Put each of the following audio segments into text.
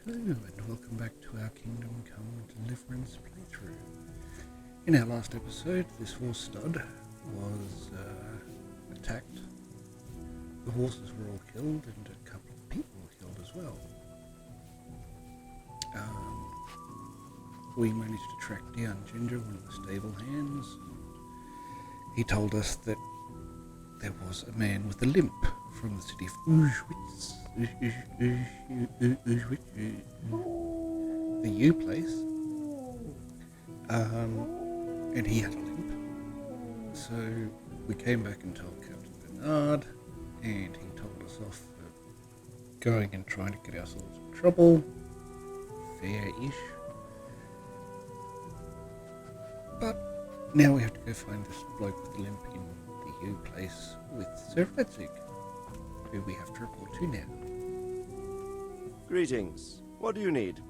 Hello and welcome back to our Kingdom Come Deliverance playthrough. In our last episode, this horse stud was attacked. The horses were all killed and a couple of people were killed as well. We managed to track down Ginger, one of the stable hands. He told us that there was a man with a limp from the city of Auschwitz, the U place, and he had a limp. So we came back and told Captain Bernard, and he told us off for going and trying to get ourselves in trouble. Fair-ish. But now we have to go find this bloke with the limp in the U place with Sir Fletzig, who we have to report to now. Greetings. What do you need?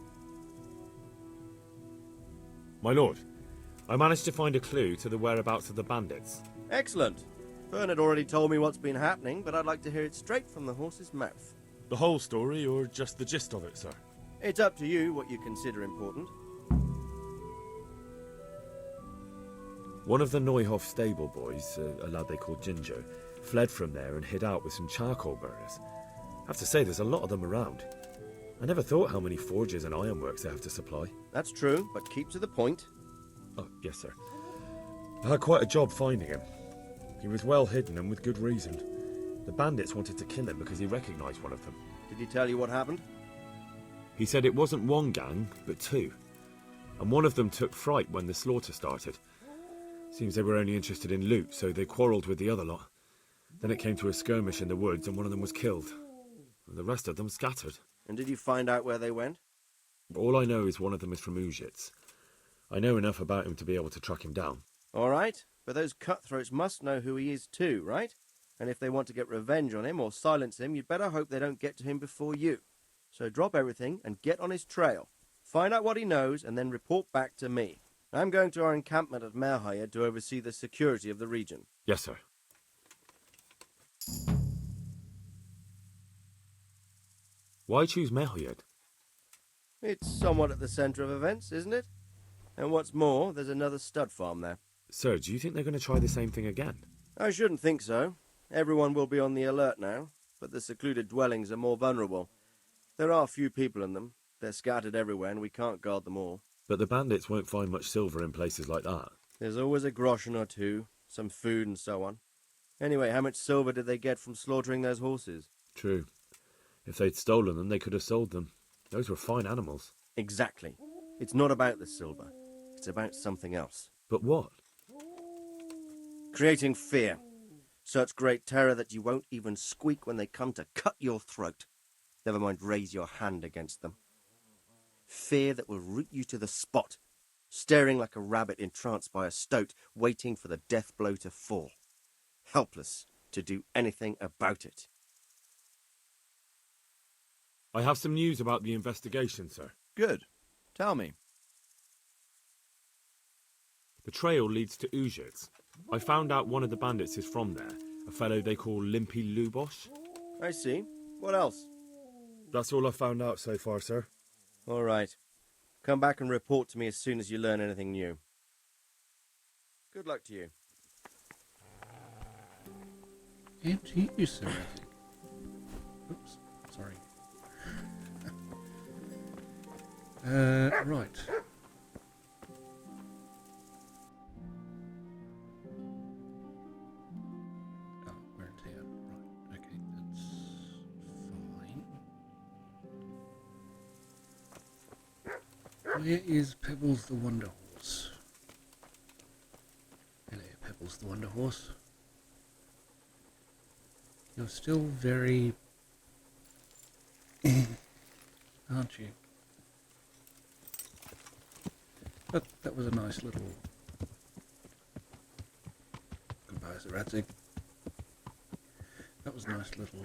My lord, I managed to find a clue to the whereabouts of the bandits. Excellent. Fern had already told me what's been happening, but I'd like to hear it straight from the horse's mouth. The whole story, or just the gist of it, sir? It's up to you what you consider important. One of the Neuhoff stable boys, a lad they called Ginger, fled from there and hid out with some charcoal burners. I have to say, there's a lot of them around. I never thought how many forges and ironworks they have to supply. That's true, but keep to the point. Oh, yes, sir. I had quite a job finding him. He was well hidden and with good reason. The bandits wanted to kill him because he recognised one of them. Did he tell you what happened? He said it wasn't one gang, but two. And one of them took fright when the slaughter started. Seems they were only interested in loot, so they quarrelled with the other lot. Then it came to a skirmish in the woods and one of them was killed. And the rest of them scattered. And did you find out where they went? All I know is one of them is from Auschwitz. I know enough about him to be able to track him down. All right, but those cutthroats must know who he is too, right? And if they want to get revenge on him or silence him, you'd better hope they don't get to him before you. So drop everything and get on his trail. Find out what he knows and then report back to me. I'm going to our encampment at Merhayed to oversee the security of the region. Yes, sir. Why choose Merhayed? It's somewhat at the centre of events, isn't it? And what's more, there's another stud farm there. Sir, do you think they're going to try the same thing again? I shouldn't think so. Everyone will be on the alert now, but the secluded dwellings are more vulnerable. There are few people in them. They're scattered everywhere and we can't guard them all. But the bandits won't find much silver in places like that. There's always a groschen or two, some food and so on. Anyway, how much silver did they get from slaughtering those horses? True. If they'd stolen them, they could have sold them. Those were fine animals. Exactly. It's not about the silver. It's about something else. But what? Creating fear. Such great terror that you won't even squeak when they come to cut your throat. Never mind raise your hand against them. Fear that will root you to the spot, staring like a rabbit entranced by a stoat, waiting for the death blow to fall. Helpless to do anything about it. I have some news about the investigation, sir. Good. Tell me. The trail leads to Auschwitz. I found out one of the bandits is from there, a fellow they call Limpy Lubosh. I see. What else? That's all I found out so far, sir. All right. Come back and report to me as soon as you learn anything new. Good luck to you. And to you, sir, I think. Oops, sorry. Right. Oh, we're in town. Right, okay, that's fine. Where is Pebbles the Wonder Horse? Hello, Pebbles the Wonder Horse. You're still very... aren't you? But that was a nice little... Goodbye, Sir Radzig. That was a nice little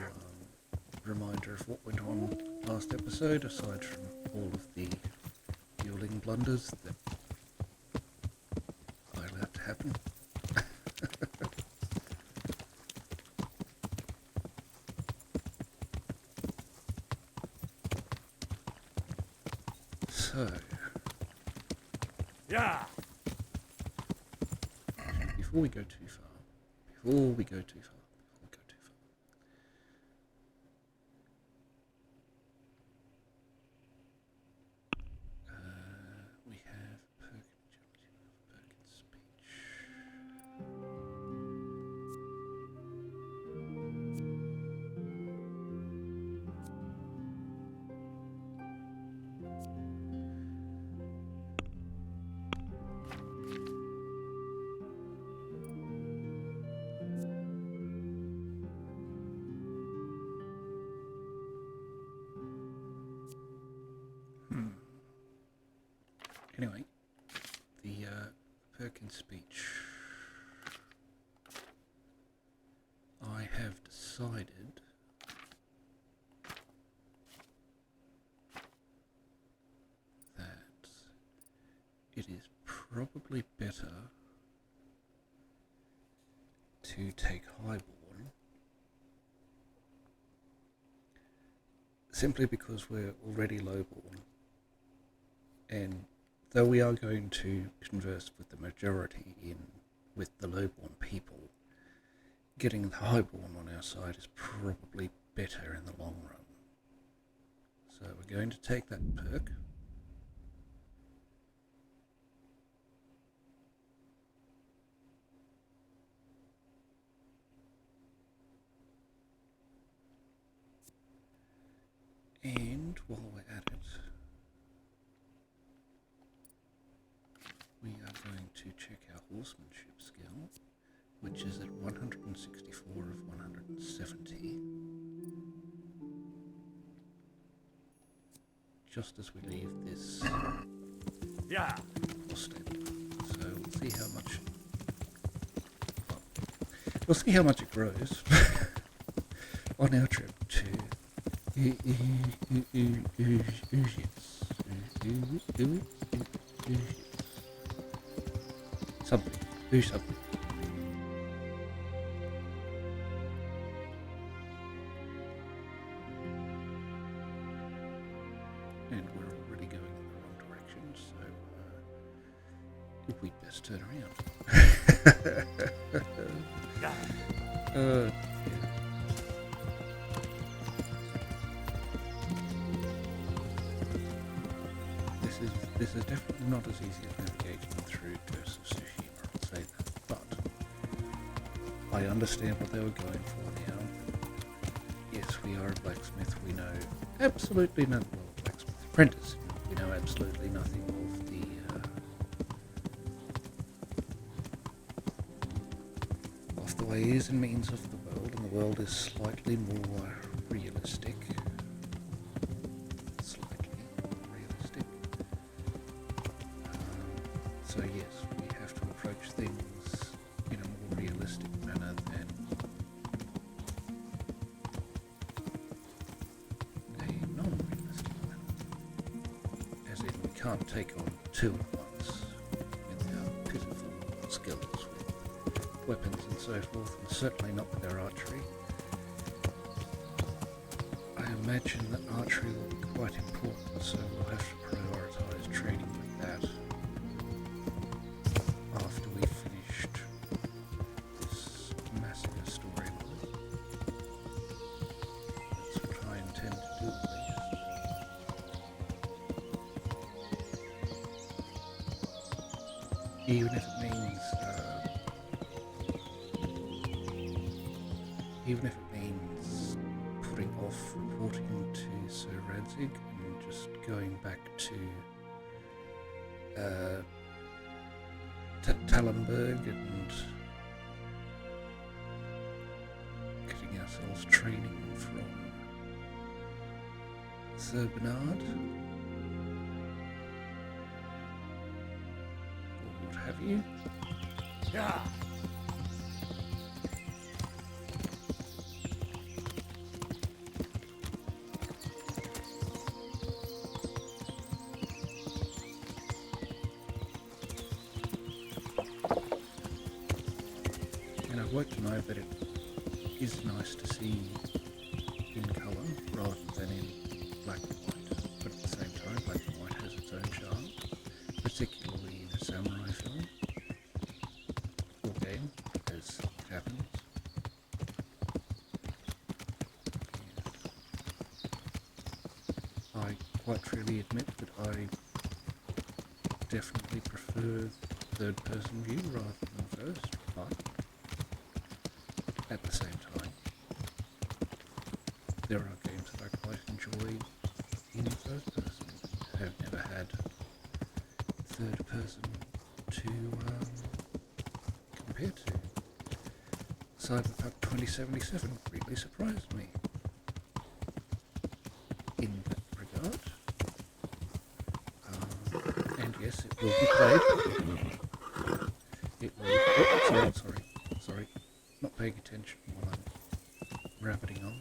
reminder of what went on last episode, aside from all of the dueling blunders that I allowed to happen. So, Yeah. before we go too far, before we go too far, we have Perkins speech. Anyway, the Perkins speech. I have decided that it is probably better to take Highborn, simply because we're already Lowborn, and though we are going to converse with the majority with the Lowborn people, getting the Highborn on our side is probably better in the long run. So we're going to take that perk. And while we're at it, we are going to check our horsemanship skill, which is at 164 of 170. Just as we leave this horse stand. So we'll see how much. We'll see how much it grows on our trip to something. Do something. And we're already going in the wrong direction, so we'd best turn around. Yeah. This is definitely not as easy as navigating through Ghosts of Tsushima, I'll say that, but I understand what they were going for now. Yes, we are a blacksmith, we know absolutely nothing, well, blacksmith apprentice, we know absolutely nothing of the ways and means of the world, and the world is slightly more realistic. So yes, we have to approach things in a more realistic manner than a non-realistic manner. As in, we can't take on two at once with our pitiful skills with weapons and so forth, and certainly not with our archery. I imagine that archery will be quite important, so we'll have to prioritise training with that. After we've finished this massacre storyline. That's what I intend to do at least. Even if it means putting off reporting to Sir Radzig and just going back to Tallenberg and getting ourselves training from Sir Bernard or what have you. Yeah. I'd like to know that it is nice to see in colour rather than in black and white, but at the same time black and white has its own quite freely admit that I definitely prefer third-person view rather than first, but at the same time, there are games that I quite enjoy in first person. I have never had third person to compare to. Cyberpunk 2077 really surprised me in that regard. And yes, it will be played. It will. Oh, sorry. Not paying attention while I'm rabbiting on.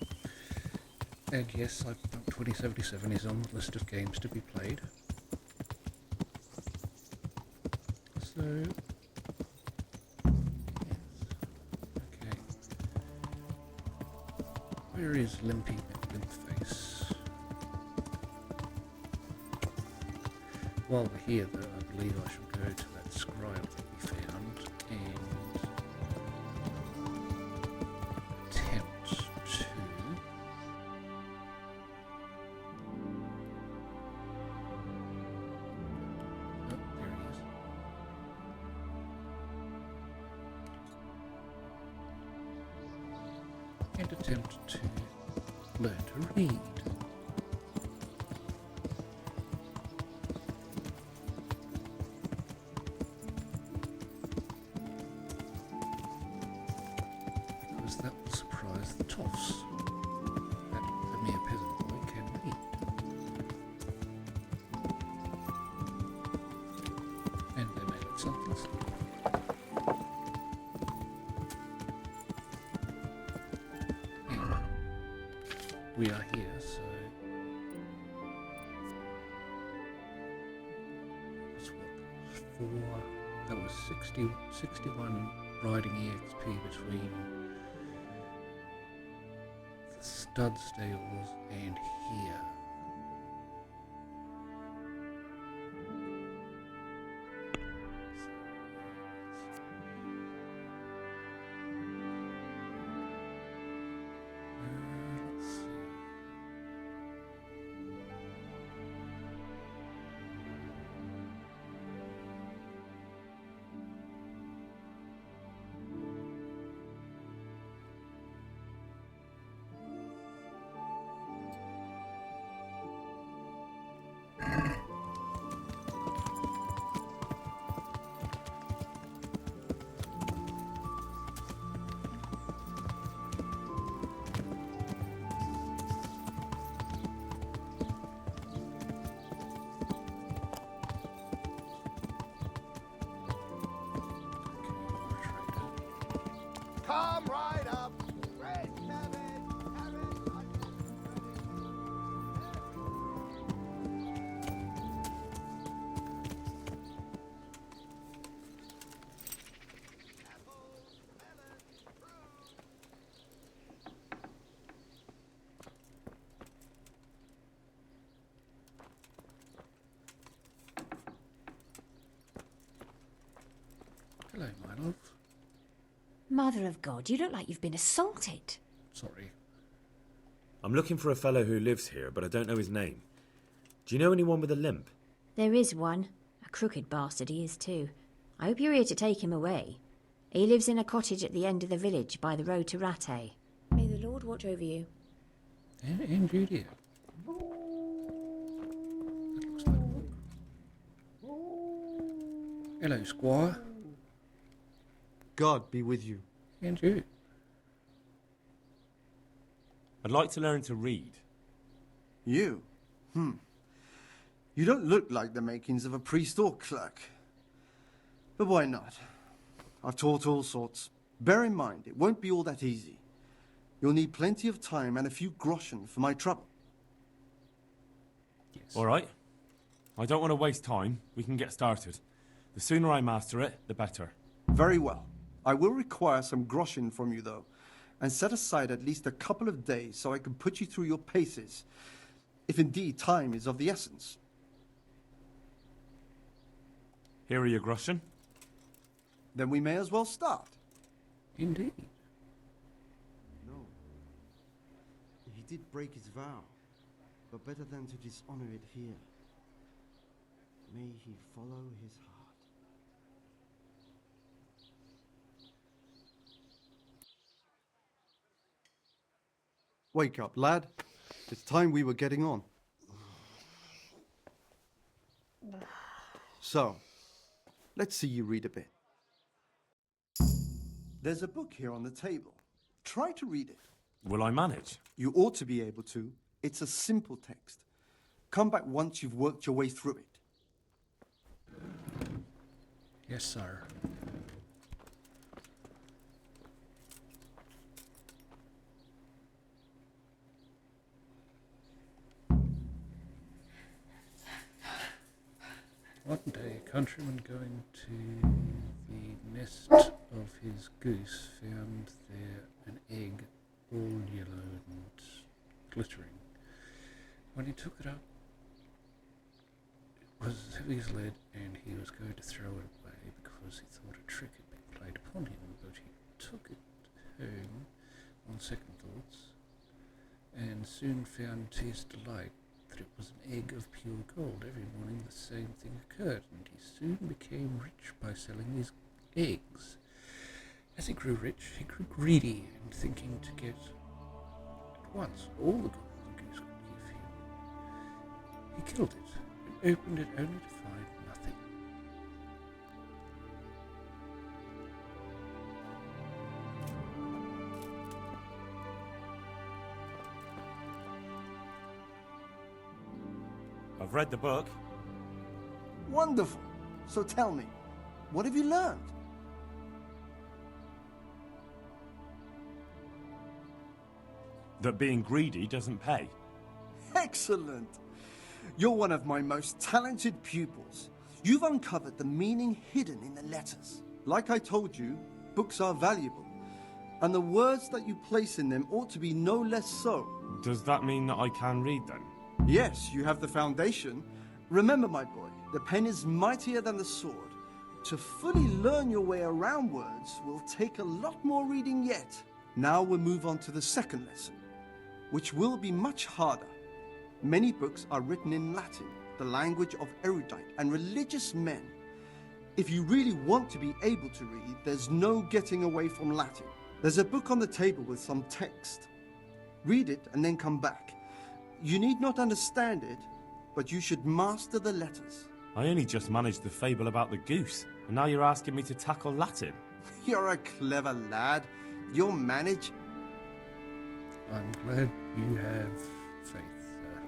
And yes, Cyberpunk 2077 is on the list of games to be played. So, yes. Okay. Where is Limpy McLimpface? While we're here, though, I believe I shall go to that scribe that we found and attempt to... Oh, there he is. And attempt to learn to read. Because that will surprise the toffs that the mere peasant boy can read. And they made it something silly. And we are here, so that was 61 riding EXP between the stud stables and here. Let's see. Come right up. Great cabbage. Hello, my love. Mother of God, you look like you've been assaulted. Sorry. I'm looking for a fellow who lives here, but I don't know his name. Do you know anyone with a limp? There is one. A crooked bastard he is too. I hope you're here to take him away. He lives in a cottage at the end of the village by the road to Rattay. May the Lord watch over you. And you, dear. That looks like a book. Hello, Squire. God be with you. And you. I'd like to learn to read. You? You don't look like the makings of a priest or clerk. But why not? I've taught all sorts. Bear in mind, it won't be all that easy. You'll need plenty of time and a few groschen for my trouble. Yes. All right. I don't want to waste time. We can get started. The sooner I master it, the better. Very well. I will require some groschen from you, though, and set aside at least a couple of days so I can put you through your paces, if indeed time is of the essence. Here are your groschen. Then we may as well start. Indeed. No. He did break his vow. but better than to dishonor it here. May he follow his heart. Wake up, lad. It's time we were getting on. So, let's see you read a bit. There's a book here on the table. Try to read it. Will I manage? You ought to be able to. It's a simple text. Come back once you've worked your way through it. Yes, sir. One day, a countryman going to the nest of his goose found there an egg all yellow and glittering. When he took it up, it was as heavy as lead, and he was going to throw it away because he thought a trick had been played upon him, but he took it home on second thoughts, and soon found to his delight that it was an egg of pure gold. Every morning the same thing occurred, and he soon became rich by selling these eggs. As he grew rich, he grew greedy, and thinking to get at once all the gold the goose could give him, he killed it and opened it only to find nothing. I've read the book. Wonderful. So tell me, what have you learned? That being greedy doesn't pay. Excellent. You're one of my most talented pupils. You've uncovered the meaning hidden in the letters. Like I told you, books are valuable, and the words that you place in them ought to be no less so. Does that mean that I can read then? Yes, you have the foundation. Remember, my boy, the pen is mightier than the sword. To fully learn your way around words will take a lot more reading yet. Now we'll move on to the second lesson, which will be much harder. Many books are written in Latin, the language of erudite and religious men. If you really want to be able to read, there's no getting away from Latin. There's a book on the table with some text. Read it and then come back. You need not understand it, but you should master the letters. I only just managed the fable about the goose, and now you're asking me to tackle Latin. You're a clever lad. You'll manage. I'm glad you have faith, sir.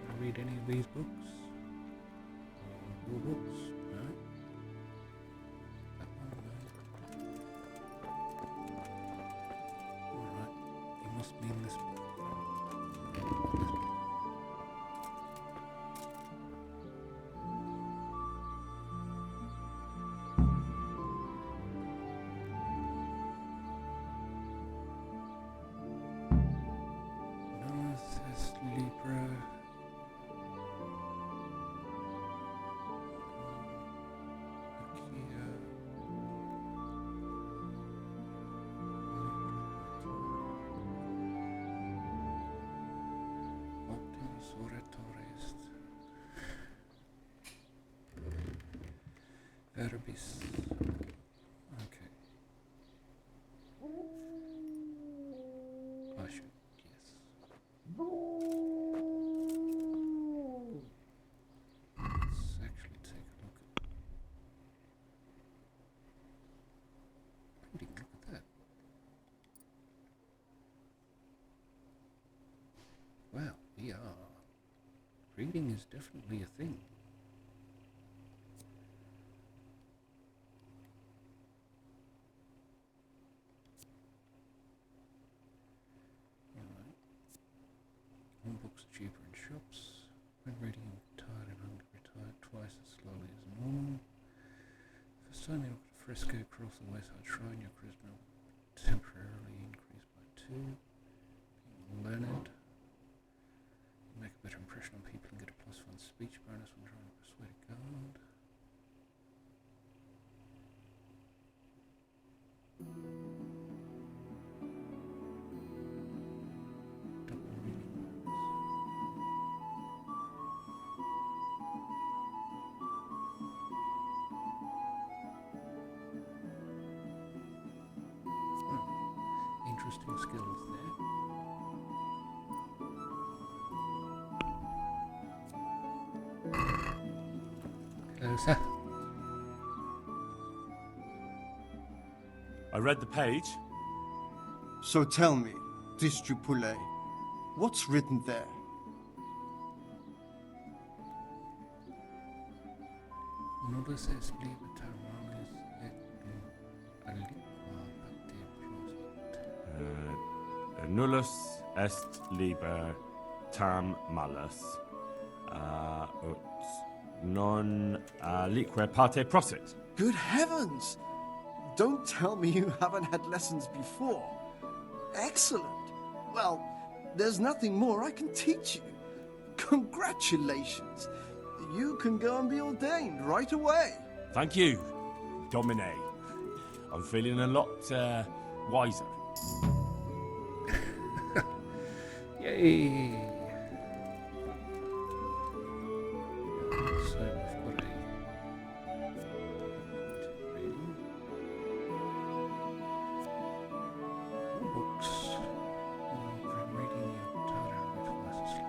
Can I read any of these books? Or your books? No? That one? No? Alright, you must mean this book. Libra. Optimus Oratores. Verbis. Okay. I should, yes. Let's actually take a look at reading. Look at that. Wow, we are. Reading is definitely a thing. Alright. All books are cheaper in shops. When reading, I'm tired and hungry, retired twice as slowly as normal. First time you look at a fresco across the west side shrine, your charisma will temporarily increase by 2. Being learned. You make a better impression on people and get a +1 speech bonus when trying to persuade a guard. interesting skills there. Closer. I read the page. So tell me, Distripule, what's written there? Nullus est libertar malis et aliqua pacte prosit. Nullus est liber tam malus, ut non alique parte prosit. Good heavens! Don't tell me you haven't had lessons before. Excellent. Well, there's nothing more I can teach you. Congratulations. You can go and be ordained right away. Thank you, Domine. I'm feeling a lot wiser. Yay! So we've got books. I'm reading the Tara twice as long.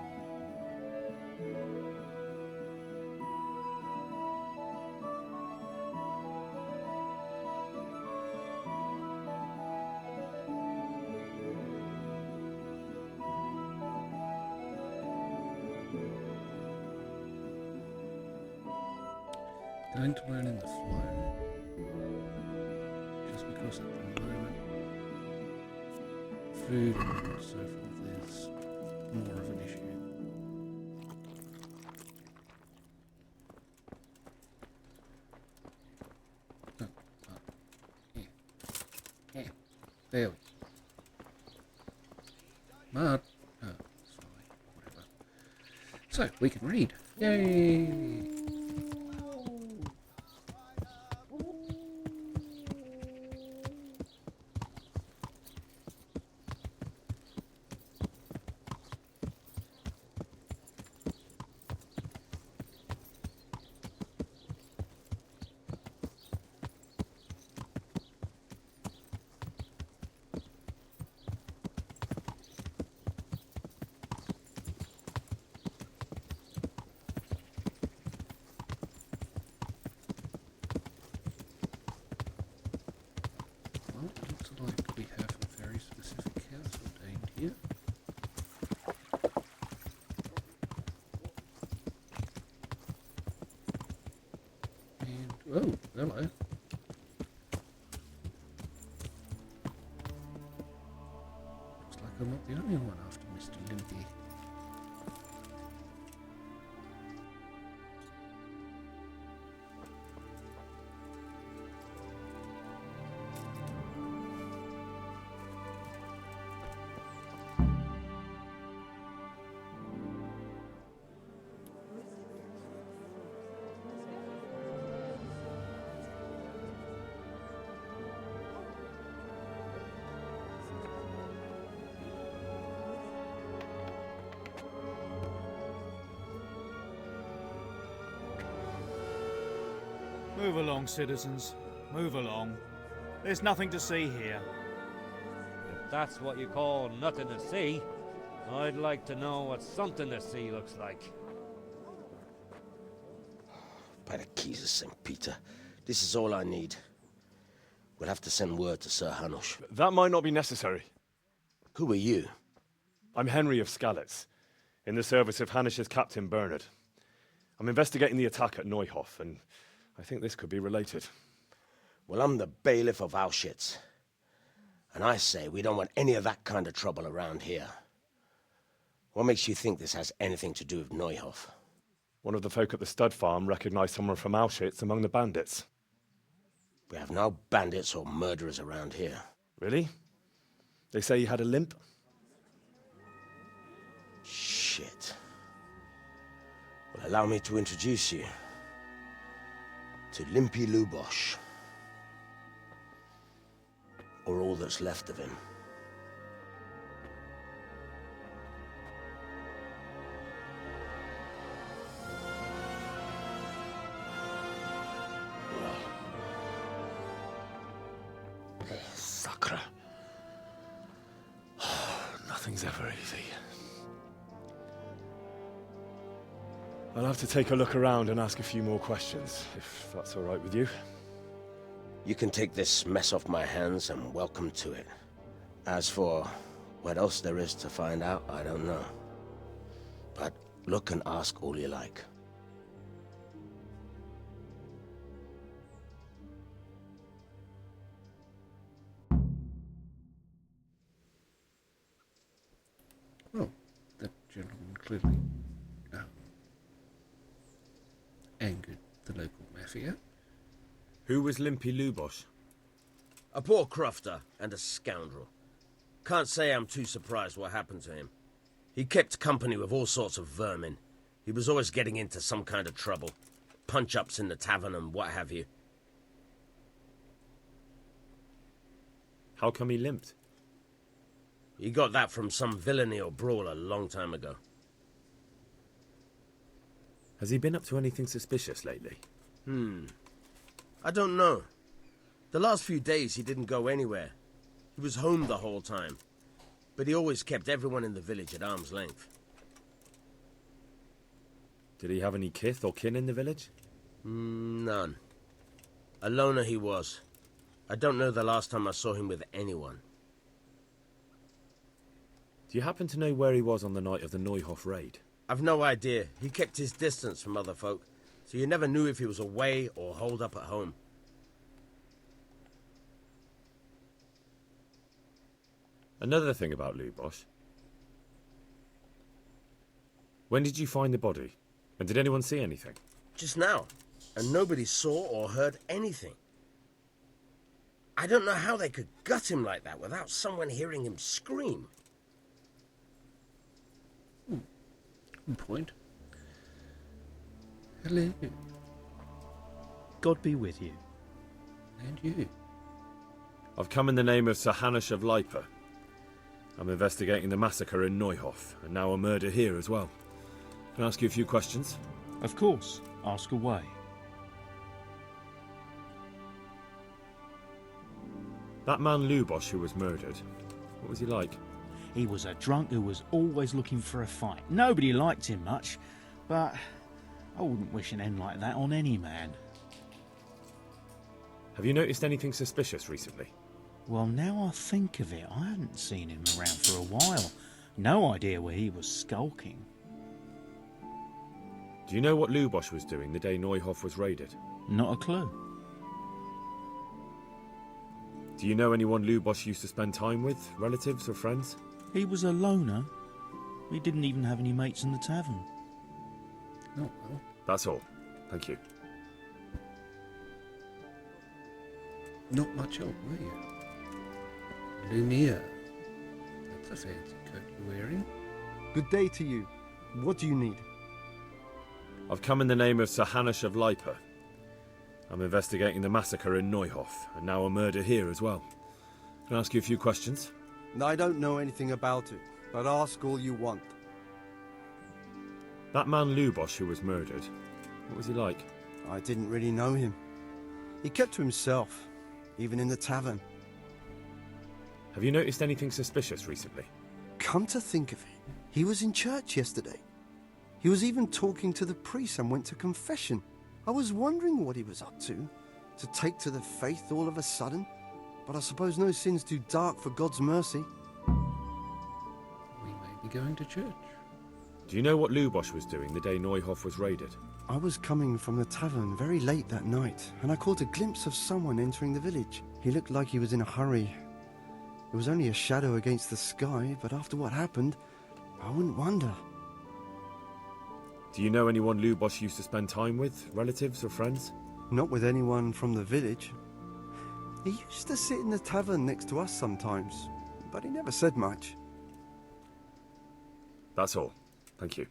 Going to learn in the flow, just because at the moment food and so forth is more of an issue. Yeah. There we go. Mud. Oh, sorry. Whatever. So, we can read. Yay! Looks like we have a very specific house ordained here. And, oh, hello. Looks like I'm not the only one after Mr. Limpy. Move along, citizens. Move along. There's nothing to see here. If that's what you call nothing to see, I'd like to know what something to see looks like. By the keys of St. Peter, this is all I need. We'll have to send word to Sir Hanush. That might not be necessary. Who are you? I'm Henry of Skalitz, in the service of Hanush's Captain Bernard. I'm investigating the attack at Neuhof, and I think this could be related. Well, I'm the bailiff of Auschwitz. And I say we don't want any of that kind of trouble around here. What makes you think this has anything to do with Neuhof? One of the folk at the stud farm recognized someone from Auschwitz among the bandits. We have no bandits or murderers around here. Really? They say he had a limp? Shit. Well, allow me to introduce you to Limpy Lubosh. Or all that's left of him. Sacre. Nothing's ever easy. I'll have to take a look around and ask a few more questions, if that's all right with you. You can take this mess off my hands and welcome to it. As for what else there is to find out, I don't know. But look and ask all you like. Well, that gentleman clearly angered the local mafia. Who was Limpy Lubosh? A poor crofter and a scoundrel. Can't say I'm too surprised what happened to him. He kept company with all sorts of vermin. He was always getting into some kind of trouble. Punch-ups in the tavern and what have you. How come he limped? He got that from some villainy or brawl a long time ago. Has he been up to anything suspicious lately? I don't know. The last few days he didn't go anywhere. He was home the whole time. But he always kept everyone in the village at arm's length. Did he have any kith or kin in the village? None. A loner he was. I don't know the last time I saw him with anyone. Do you happen to know where he was on the night of the Neuhof raid? I've no idea. He kept his distance from other folk, so you never knew if he was away or holed up at home. Another thing about Lubosh. When did you find the body? And did anyone see anything? Just now, and nobody saw or heard anything. I don't know how they could gut him like that without someone hearing him scream. Good point. Hello. God be with you. And you. I've come in the name of Sir Hanush of Lipa. I'm investigating the massacre in Neuhof, and now a murder here as well. Can I ask you a few questions? Of course. Ask away. That man Lubosh who was murdered, what was he like? He was a drunk who was always looking for a fight. Nobody liked him much, but I wouldn't wish an end like that on any man. Have you noticed anything suspicious recently? Well, now I think of it, I hadn't seen him around for a while. No idea where he was skulking. Do you know what Lubosh was doing the day Neuhof was raided? Not a clue. Do you know anyone Lubosh used to spend time with? Relatives or friends? He was a loner. He didn't even have any mates in the tavern. Oh, well. That's all. Thank you. Not much help, were you? Lumiere. That's a fancy coat you're wearing. Good day to you. What do you need? I've come in the name of Sir Hanush of Lipa. I'm investigating the massacre in Neuhof, and now a murder here as well. Can I ask you a few questions? I don't know anything about it, but ask all you want. That man Lubosh who was murdered, what was he like? I didn't really know him. He kept to himself, even in the tavern. Have you noticed anything suspicious recently? Come to think of it, he was in church yesterday. He was even talking to the priest and went to confession. I was wondering what he was up to take to the faith all of a sudden. But I suppose no sin's too dark for God's mercy. We may be going to church. Do you know what Lubosh was doing the day Neuhof was raided? I was coming from the tavern very late that night, and I caught a glimpse of someone entering the village. He looked like he was in a hurry. It was only a shadow against the sky, but after what happened, I wouldn't wonder. Do you know anyone Lubosh used to spend time with? Relatives or friends? Not with anyone from the village. He used to sit in the tavern next to us sometimes, but he never said much. That's all. Thank you.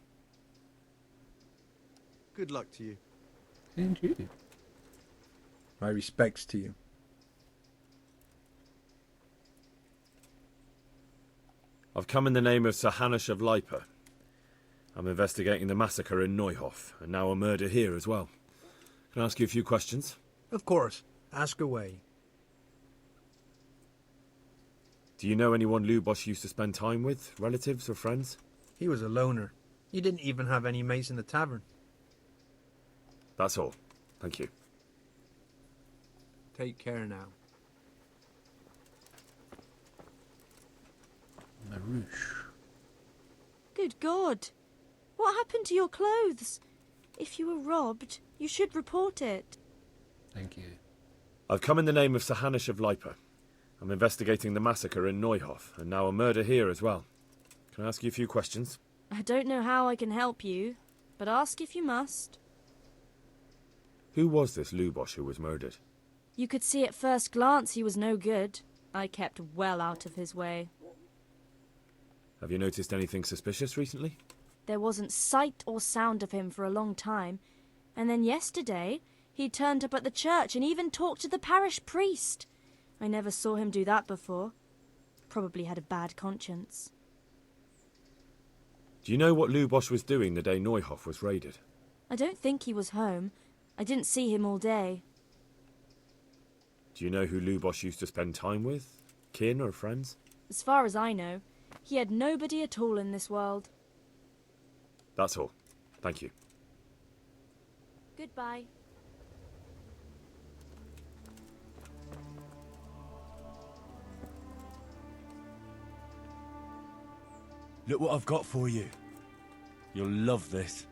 Good luck to you. And you. My respects to you. I've come in the name of Sir Hanush of Lipa. I'm investigating the massacre in Neuhof, and now a murder here as well. Can I ask you a few questions? Of course. Ask away. Do you know anyone Lubosh used to spend time with? Relatives or friends? He was a loner. He didn't even have any mates in the tavern. That's all. Thank you. Take care now. Marouche. Good God! What happened to your clothes? If you were robbed, you should report it. Thank you. I've come in the name of Sir Hanish of Lipa. I'm investigating the massacre in Neuhof, and now a murder here as well. Can I ask you a few questions? I don't know how I can help you, but ask if you must. Who was this Lubosh who was murdered? You could see at first glance he was no good. I kept well out of his way. Have you noticed anything suspicious recently? There wasn't sight or sound of him for a long time, and then yesterday he turned up at the church and even talked to the parish priest. I never saw him do that before. Probably had a bad conscience. Do you know what Lubosh was doing the day Neuhof was raided? I don't think he was home. I didn't see him all day. Do you know who Lubosh used to spend time with? Kin or friends? As far as I know, he had nobody at all in this world. That's all. Thank you. Goodbye. Look what I've got for you. You'll love this.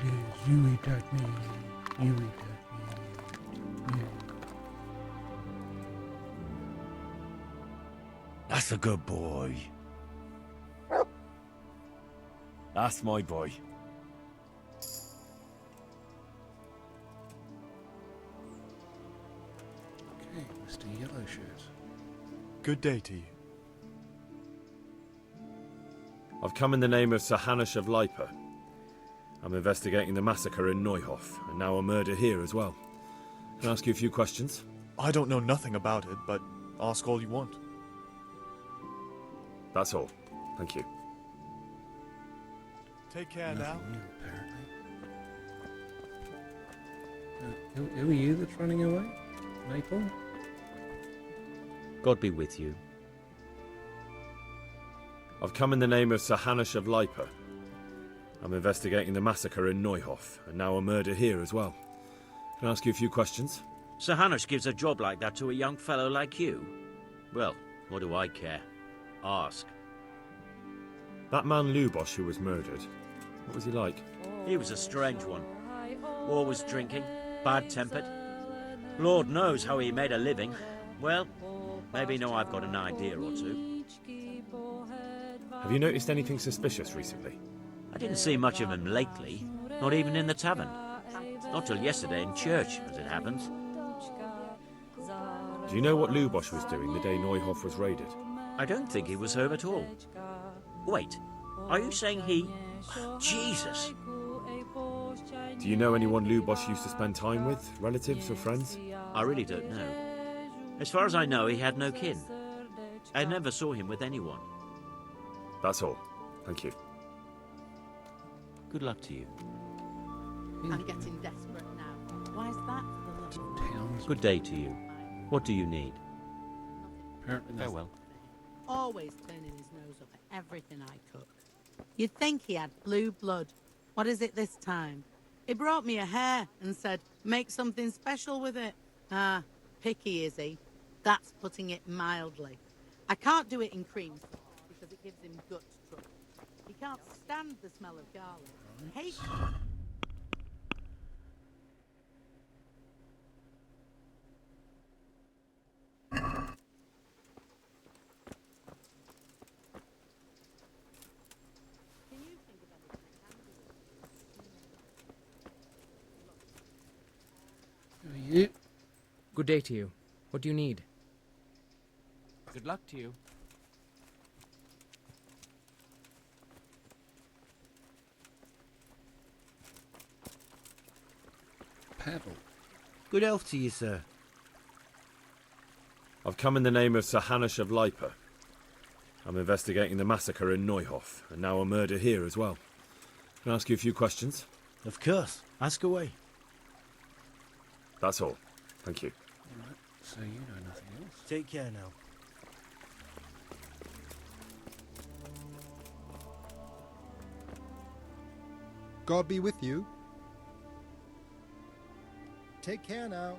Yes, you eat at me. You eat at me. You. That's a good boy. That's my boy. Okay, Mr. Yellowshirt. Good day to you. I've come in the name of Sir Hanish of Lipa. I'm investigating the massacre in Neuhof, and now a murder here as well. Can I ask you a few questions? I don't know nothing about it, but ask all you want. That's all. Thank you. Take care now. Nothing new, apparently. Who are you that's running away? Maple? God be with you. I've come in the name of Sir Hanish of Lipa. I'm investigating the massacre in Neuhof, and now a murder here as well. Can I ask you a few questions? Sir Hanish gives a job like that to a young fellow like you. Well, what do I care? Ask. That man Lubosh who was murdered, what was he like? He was a strange one. Always drinking, bad-tempered. Lord knows how he made a living. Well, maybe now I've got an idea or two. Have you noticed anything suspicious recently? I didn't see much of him lately, not even in the tavern. Not till yesterday in church, as it happens. Do you know what Lubosh was doing the day Neuhof was raided? I don't think he was home at all. Wait, are you saying he... Jesus! Do you know anyone Lubosh used to spend time with? Relatives or friends? I really don't know. As far as I know, he had no kin. I never saw him with anyone. That's all. Thank you. Good luck to you. I'm getting desperate now. Why is that for the love of... Good day to you. What do you need? Apparently Farewell. Always turning his nose up at everything I cook. You'd think he had blue blood. What is it this time? He brought me a hare and said, make something special with it. Ah, picky is he? That's putting it mildly. I can't do it in cream sauce because it gives him gut trouble. He can't stand the smell of garlic. Hate Who are you? Good day to you. What do you need? Good luck to you. Paddle. Good health to you, sir. I've come in the name of Sir Hanish of Lipa. I'm investigating the massacre in Neuhof, and now a murder here as well. Can I ask you a few questions? Of course. Ask away. That's all. Thank you. Alright, so you know nothing else. Take care now. God be with you. Take care now.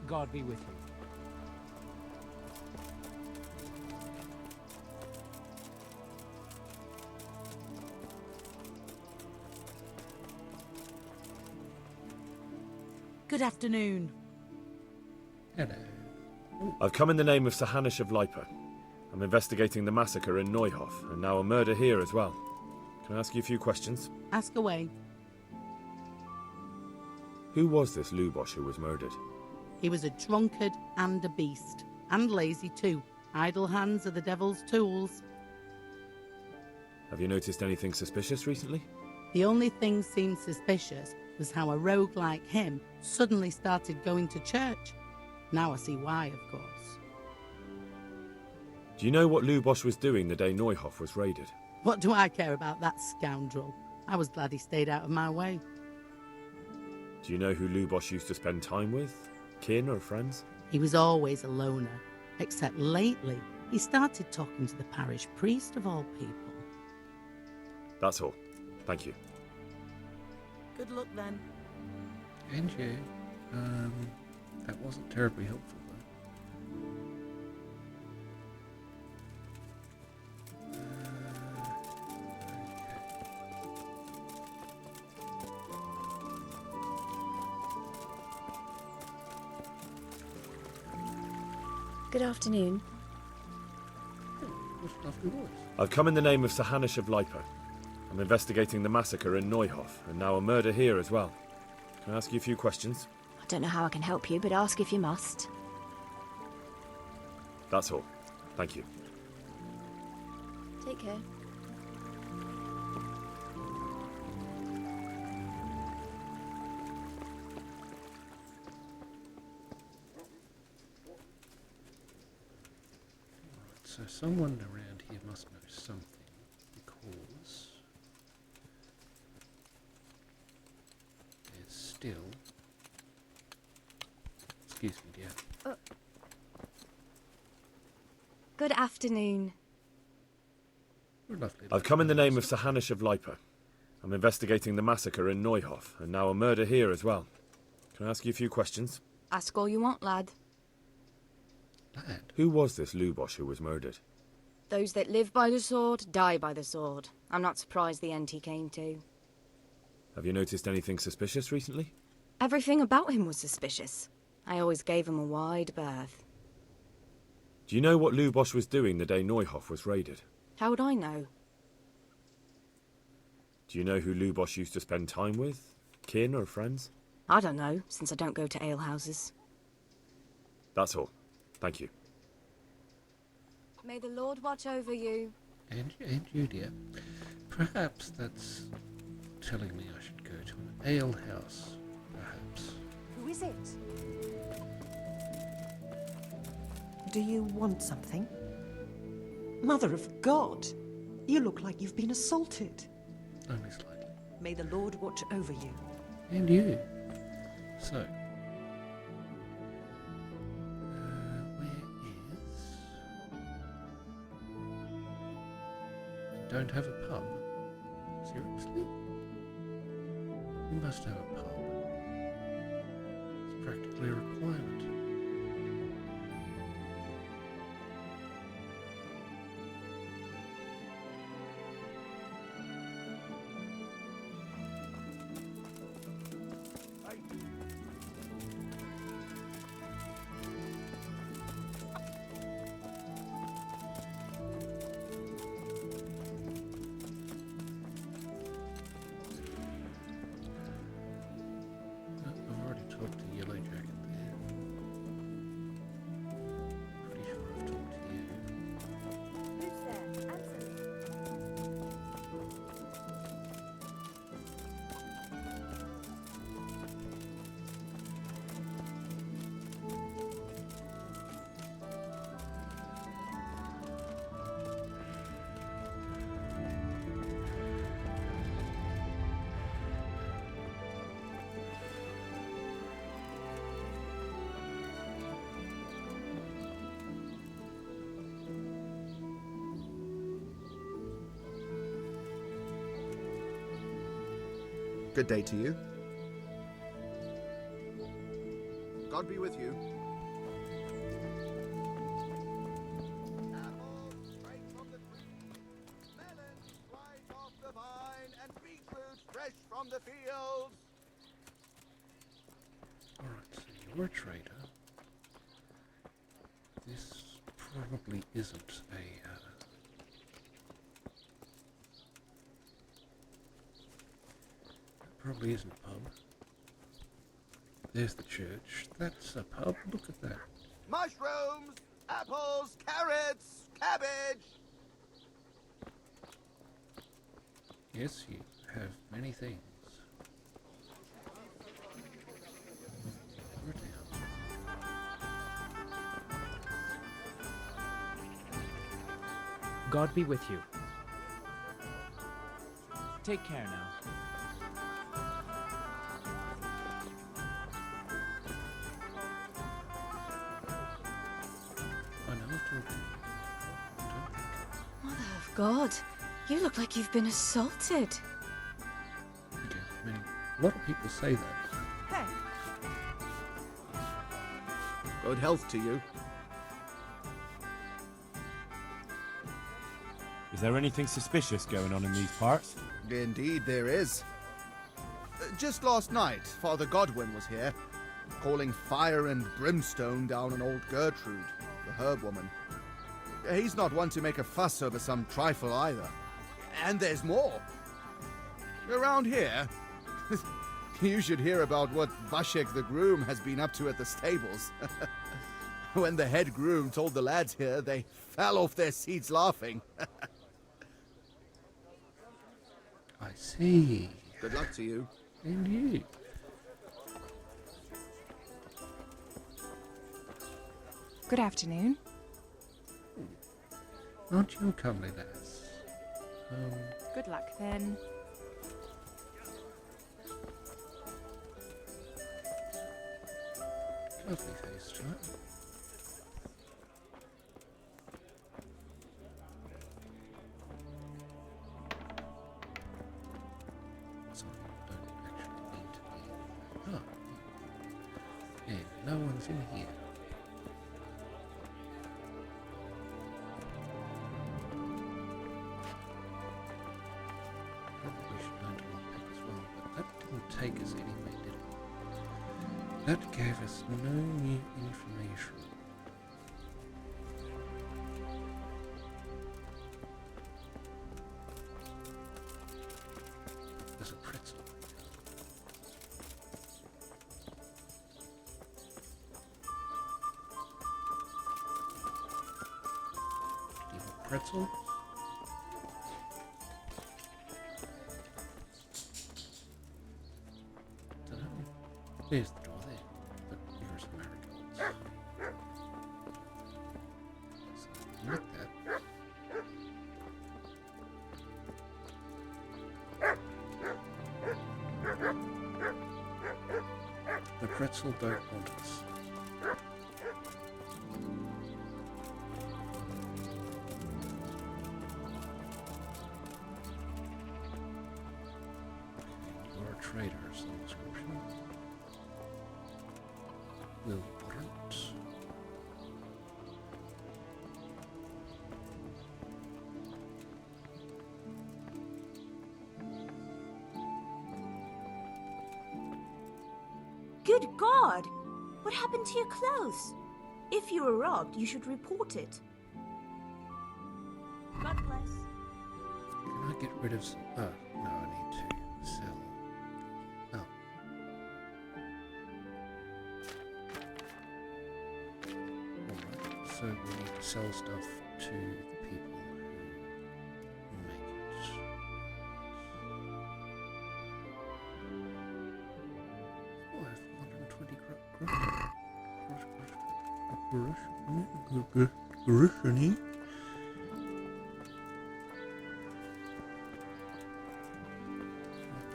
God be with you. Good afternoon. Hello. I've come in the name of Sir Hanish of Lipa. I'm investigating the massacre in Neuhof, and now a murder here as well. Can I ask you a few questions? Ask away. Who was this Lubosh who was murdered? He was a drunkard and a beast. And lazy too. Idle hands are the devil's tools. Have you noticed anything suspicious recently? The only thing seemed suspicious was how a rogue like him suddenly started going to church. Now I see why, of course. Do you know what Lubosh was doing the day Neuhof was raided? What do I care about that scoundrel? I was glad he stayed out of my way. Do you know who Lubosh used to spend time with? Kin or friends? He was always a loner, except lately he started talking to the parish priest of all people. That's all. Thank you. Good luck then. And you. That wasn't terribly helpful, Good afternoon. What a lovely voice. I've come in the name of Sir Hanish of Lipa. I'm investigating the massacre in Neuhof, and now a murder here as well. Can I ask you a few questions? I don't know how I can help you, but ask if you must. That's all. Thank you. Take care. So someone around here must know something, because there's still... Excuse me, dear. Good afternoon. You're lovely. I've come in the name of Sir Hanish of Lipa. I'm investigating the massacre in Neuhof, and now a murder here as well. Can I ask you a few questions? Ask all you want, lad. Lad? Who was this Lubosh who was murdered? Those that live by the sword, die by the sword. I'm not surprised the end he came to. Have you noticed anything suspicious recently? Everything about him was suspicious. I always gave him a wide berth. Do you know what Lubosh was doing the day Neuhof was raided? How would I know? Do you know who Lubosh used to spend time with? Kin or friends? I don't know, since I don't go to alehouses. That's all. Thank you. May the Lord watch over you. And you, dear. Perhaps that's telling me I should go to an alehouse, perhaps. Who is it? Do you want something? Mother of God! You look like you've been assaulted. Only slightly. May the Lord watch over you. And you. So, where is... You don't have a pub? Seriously? You must have a pub. It's practically a requirement. I've already talked to Yellow Jacket there. Good day to you. God be with you. Apples straight from the tree, melons right off the vine, and beetroot fresh from the fields. Alright, so you're a trader. This probably isn't a... probably isn't a pub. There's the church. That's a pub. Look at that. Mushrooms, apples, carrots, cabbage. Yes, you have many things. We're down. God be with you. Take care now. Mother of God, you look like you've been assaulted. A lot of people say that. Hey. Good health to you. Is there anything suspicious going on in these parts? Indeed there is. Just last night, Father Godwin was here, calling fire and brimstone down on old Gertrude, the herb woman. He's not one to make a fuss over some trifle either. And there's more. Around here, you should hear about what Vashek the groom has been up to at the stables. When the head groom told the lads here, they fell off their seats laughing. I see. Good luck to you. And you. Good afternoon. Aren't you a comely lass? Good luck, then. Lovely face, right? Sorry, I don't actually mean to be. Oh. Yeah, no one's in here. Probably should learn to lockpick as well, but that didn't take us anywhere, did it? That gave us no new information. There's a pretzel. Do you want pretzel? Dunno. There's the door there, but here's some marigolds. Something like that. The pretzel don't want us. You're a trader of some description. Will warrant. Good God! What happened to your clothes? If you were robbed, you should report it. God bless. Can I get rid of some... Oh, no, I need to sell. Oh. Alright, so we need to sell stuff to the people who make it. Oh, I have 120 groshany.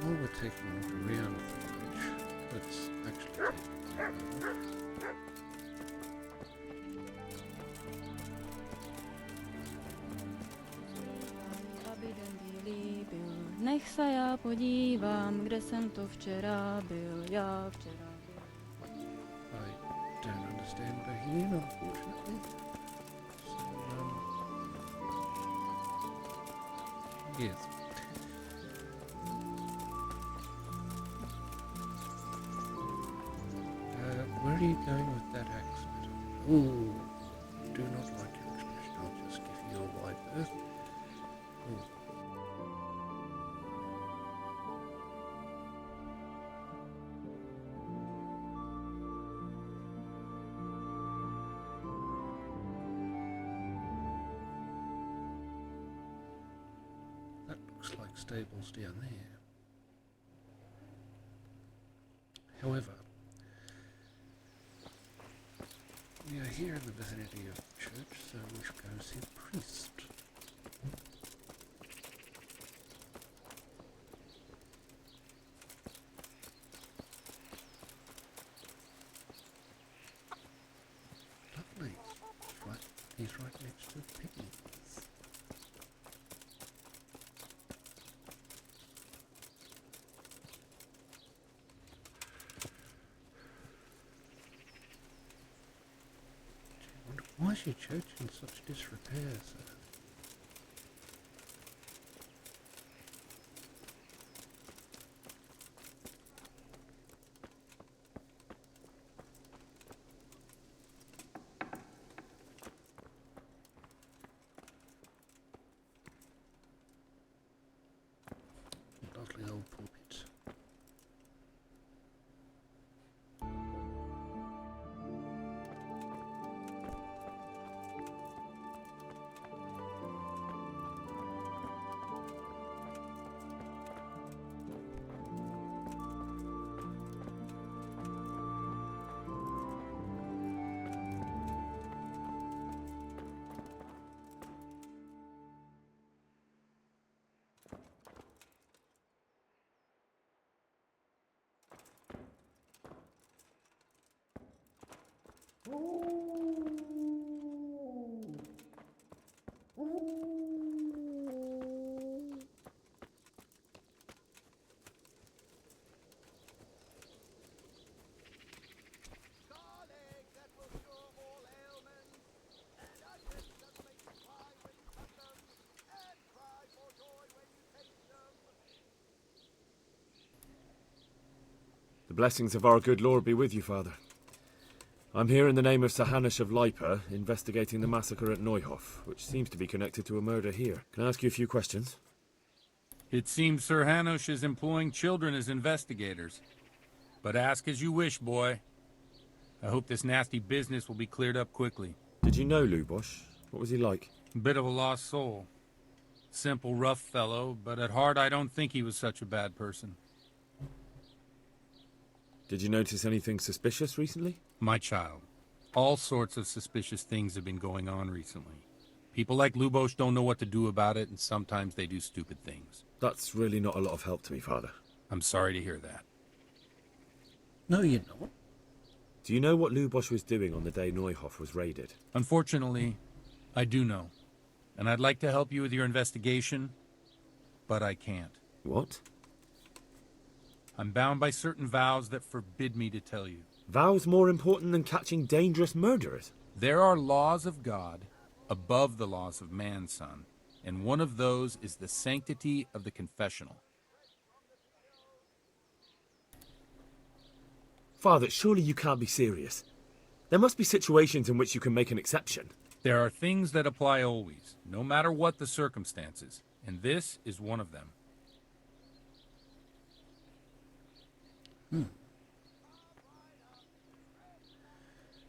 While we're taking a look around the village, let's actually take a look. Nech sa ja já podívám, kde jsem to včera byl, já včera. I don't understand Bohemian, unfortunately. So, yes. Where are you going with that accent? Ooh, do not like your expression. I'll just give you a wide berth. Ooh. That looks like stables down there. However, we are here in the vicinity of the church, so we shall go see the priest. Lovely. He's right next to the piggies. Why is your church in such disrepair, sir? Lovely old pulpit. The blessings of our good Lord be with you, Father. I'm here in the name of Sir Hanush of Lipa, investigating the massacre at Neuhof, which seems to be connected to a murder here. Can I ask you a few questions? It seems Sir Hanush is employing children as investigators. But ask as you wish, boy. I hope this nasty business will be cleared up quickly. Did you know Lubosh? What was he like? Bit of a lost soul. Simple, rough fellow, but at heart I don't think he was such a bad person. Did you notice anything suspicious recently? My child, all sorts of suspicious things have been going on recently. People like Lubosh don't know what to do about it, and sometimes they do stupid things. That's really not a lot of help to me, Father. I'm sorry to hear that. No, you're not. Do you know what Lubosh was doing on the day Neuhof was raided? Unfortunately, I do know. And I'd like to help you with your investigation, but I can't. What? I'm bound by certain vows that forbid me to tell you. Vows more important than catching dangerous murderers? There are laws of God above the laws of man, son. And one of those is the sanctity of the confessional. Father, surely you can't be serious. There must be situations in which you can make an exception. There are things that apply always, no matter what the circumstances. And this is one of them.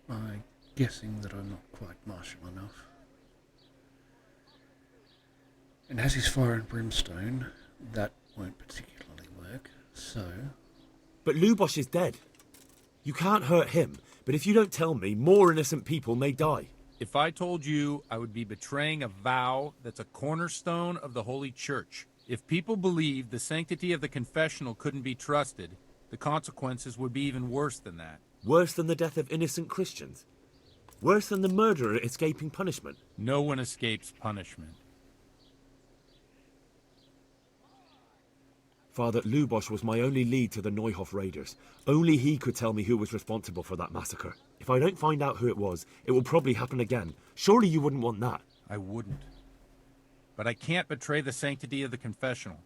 I'm guessing that I'm not quite martial enough. And as he's firing brimstone, that won't particularly work, so... But Lubosh is dead. You can't hurt him, but if you don't tell me, more innocent people may die. If I told you, I would be betraying a vow that's a cornerstone of the Holy Church. If people believed the sanctity of the confessional couldn't be trusted, the consequences would be even worse than that. Worse than the death of innocent Christians? Worse than the murderer escaping punishment? No one escapes punishment. Father, Lubosch was my only lead to the Neuhof raiders. Only he could tell me who was responsible for that massacre. If I don't find out who it was, it will probably happen again. Surely you wouldn't want that. I wouldn't. But I can't betray the sanctity of the confessional.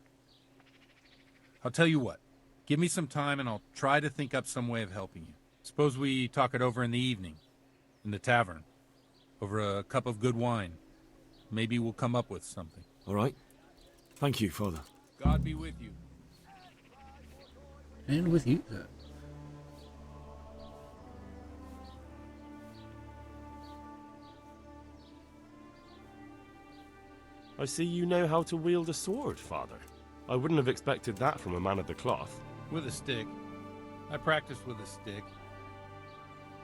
I'll tell you what. Give me some time and I'll try to think up some way of helping you. Suppose we talk it over in the evening, in the tavern, over a cup of good wine. Maybe we'll come up with something. All right. Thank you, Father. God be with you. And with you, sir. I see you know how to wield a sword, Father. I wouldn't have expected that from a man of the cloth. With a stick. I practice with a stick.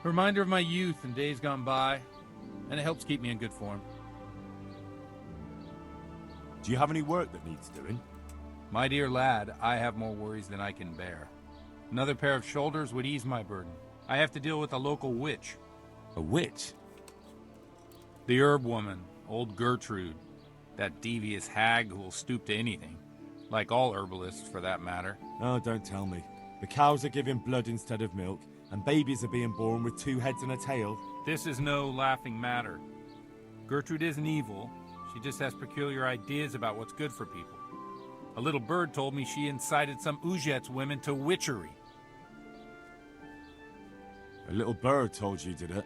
A reminder of my youth and days gone by, and it helps keep me in good form. Do you have any work that needs doing? My dear lad, I have more worries than I can bear. Another pair of shoulders would ease my burden. I have to deal with a local witch. A witch? The herb woman, old Gertrude. That devious hag who will stoop to anything. Like all herbalists, for that matter. Oh, don't tell me. The cows are giving blood instead of milk, and babies are being born with 2 heads and a tail. This is no laughing matter. Gertrude isn't evil. She just has peculiar ideas about what's good for people. A little bird told me she incited some Ujet's women to witchery. A little bird told you, did it?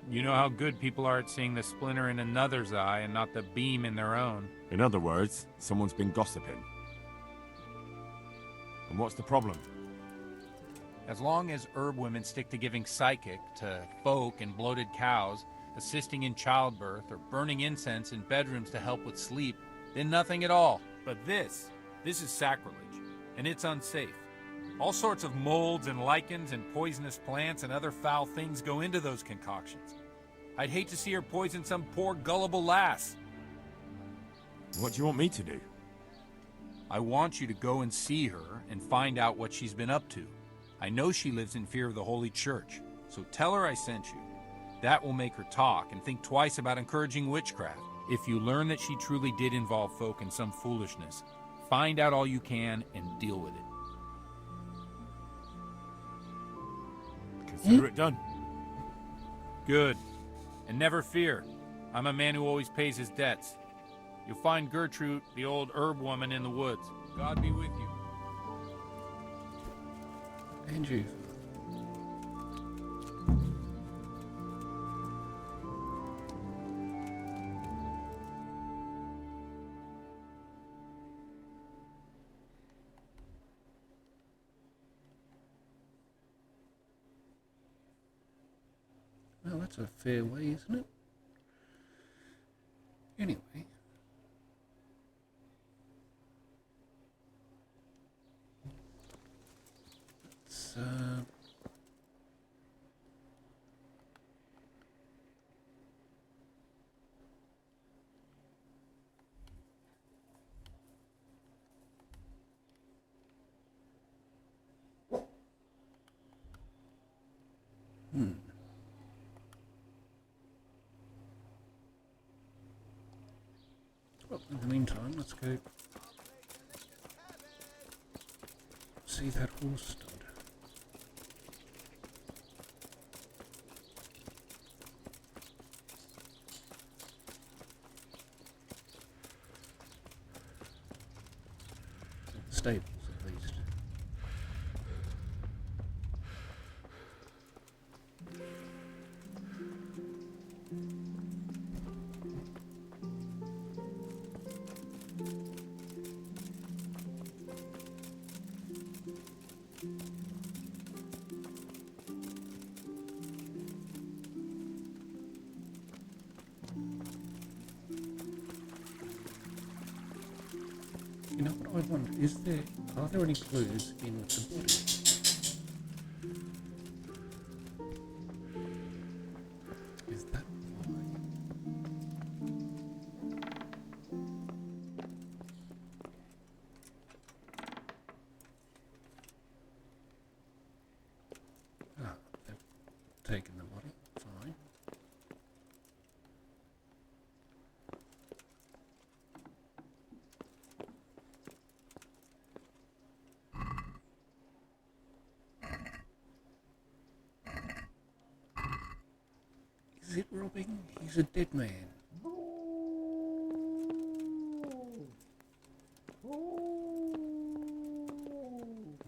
You know how good people are at seeing the splinter in another's eye and not the beam in their own. In other words, someone's been gossiping. And what's the problem? As long as herb women stick to giving psychic to folk and bloated cows, assisting in childbirth, or burning incense in bedrooms to help with sleep, then nothing at all. But this is sacrilege, and it's unsafe. All sorts of molds and lichens and poisonous plants and other foul things go into those concoctions. I'd hate to see her poison some poor gullible lass. What do you want me to do? I want you to go and see her and find out what she's been up to. I know she lives in fear of the Holy Church, so tell her I sent you. That will make her talk and think twice about encouraging witchcraft. If you learn that she truly did involve folk in some foolishness, find out all you can and deal with it. Consider it done. Good. And never fear. I'm a man who always pays his debts. You'll find Gertrude, the old herb woman, in the woods. God be with you. And you. Well, that's a fair way, isn't it? Anyway. Let's, Well, in the meantime, let's go see that horse stud. Stables, at least. You know what I wonder, are there any clues in the body? Is that why? Ah, they've taken the body, fine. Is it robbing? He's a dead man.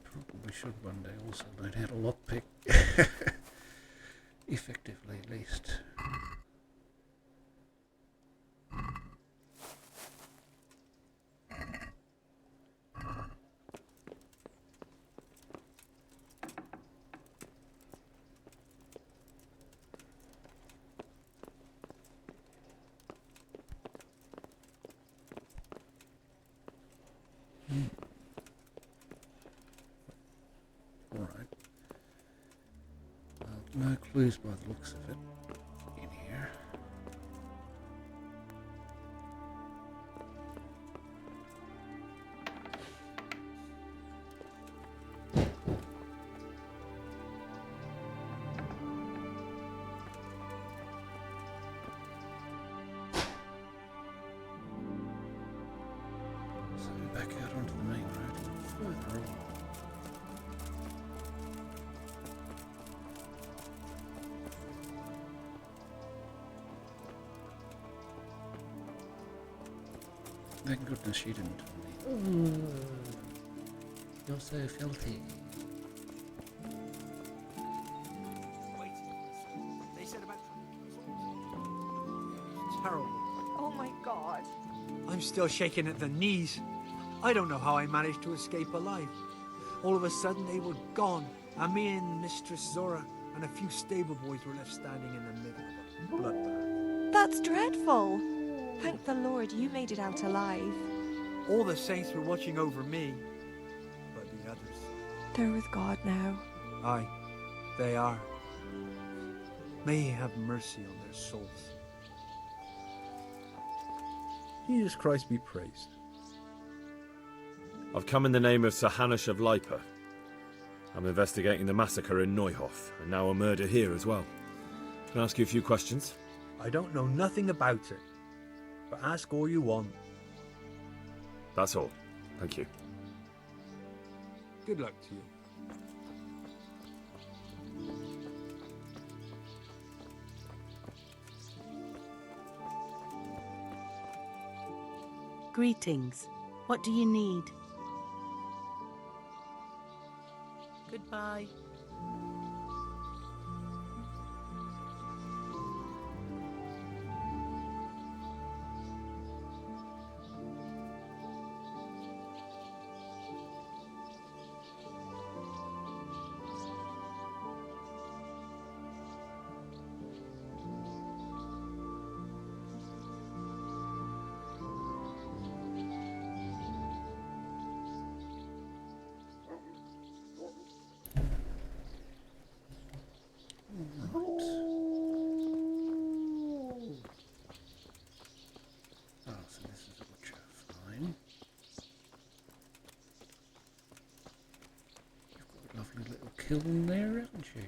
Probably should one day also learn how to lockpick. Effectively, at least. Alright. No clues by the looks of it in here. So back out onto the main road further on. Thank goodness she didn't tell me. You're so filthy. They said about terrible. Oh my god. I'm still shaking at the knees. I don't know how I managed to escape alive. All of a sudden they were gone, and me and Mistress Zora and a few stable boys were left standing in the middle of a bloodbath. That's dreadful. Thank the Lord you made it out alive. All the saints were watching over me, but the others... They're with God now. Aye, they are. May he have mercy on their souls. Jesus Christ be praised. I've come in the name of Sir Hanush of Lipa. I'm investigating the massacre in Neuhof, and now a murder here as well. Can I ask you a few questions? I don't know nothing about it, but ask all you want. That's all. Thank you. Good luck to you. Greetings. What do you need? Goodbye. Kiln there, haven't you?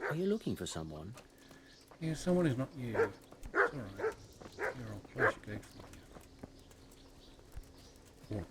Are you looking for someone? Yeah, someone is not you. It's alright. Here, I'll close your gate for you. Or not.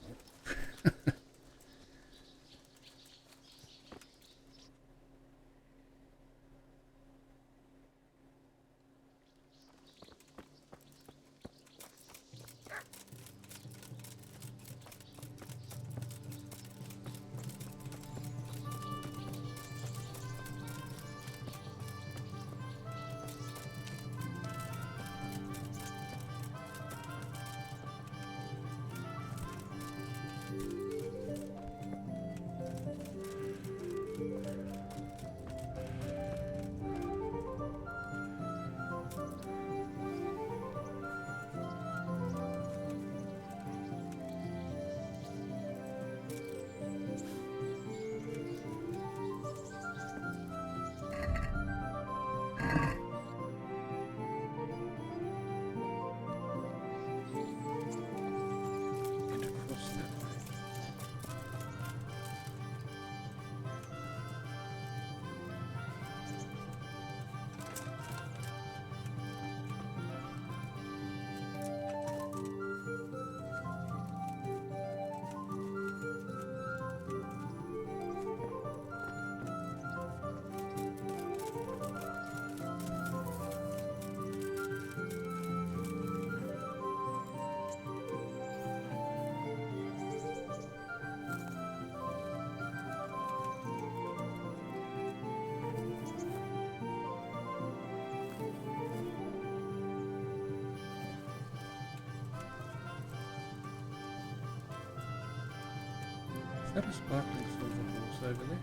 that a sparkling silver horse over there?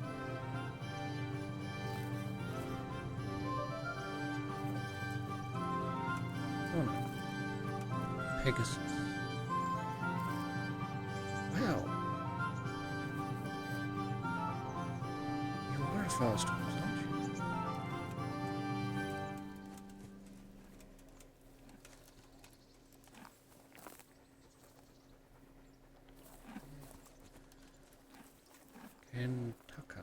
Oh no. Pegasus. Wow. You are a fast horse, aren't you? Kentucky.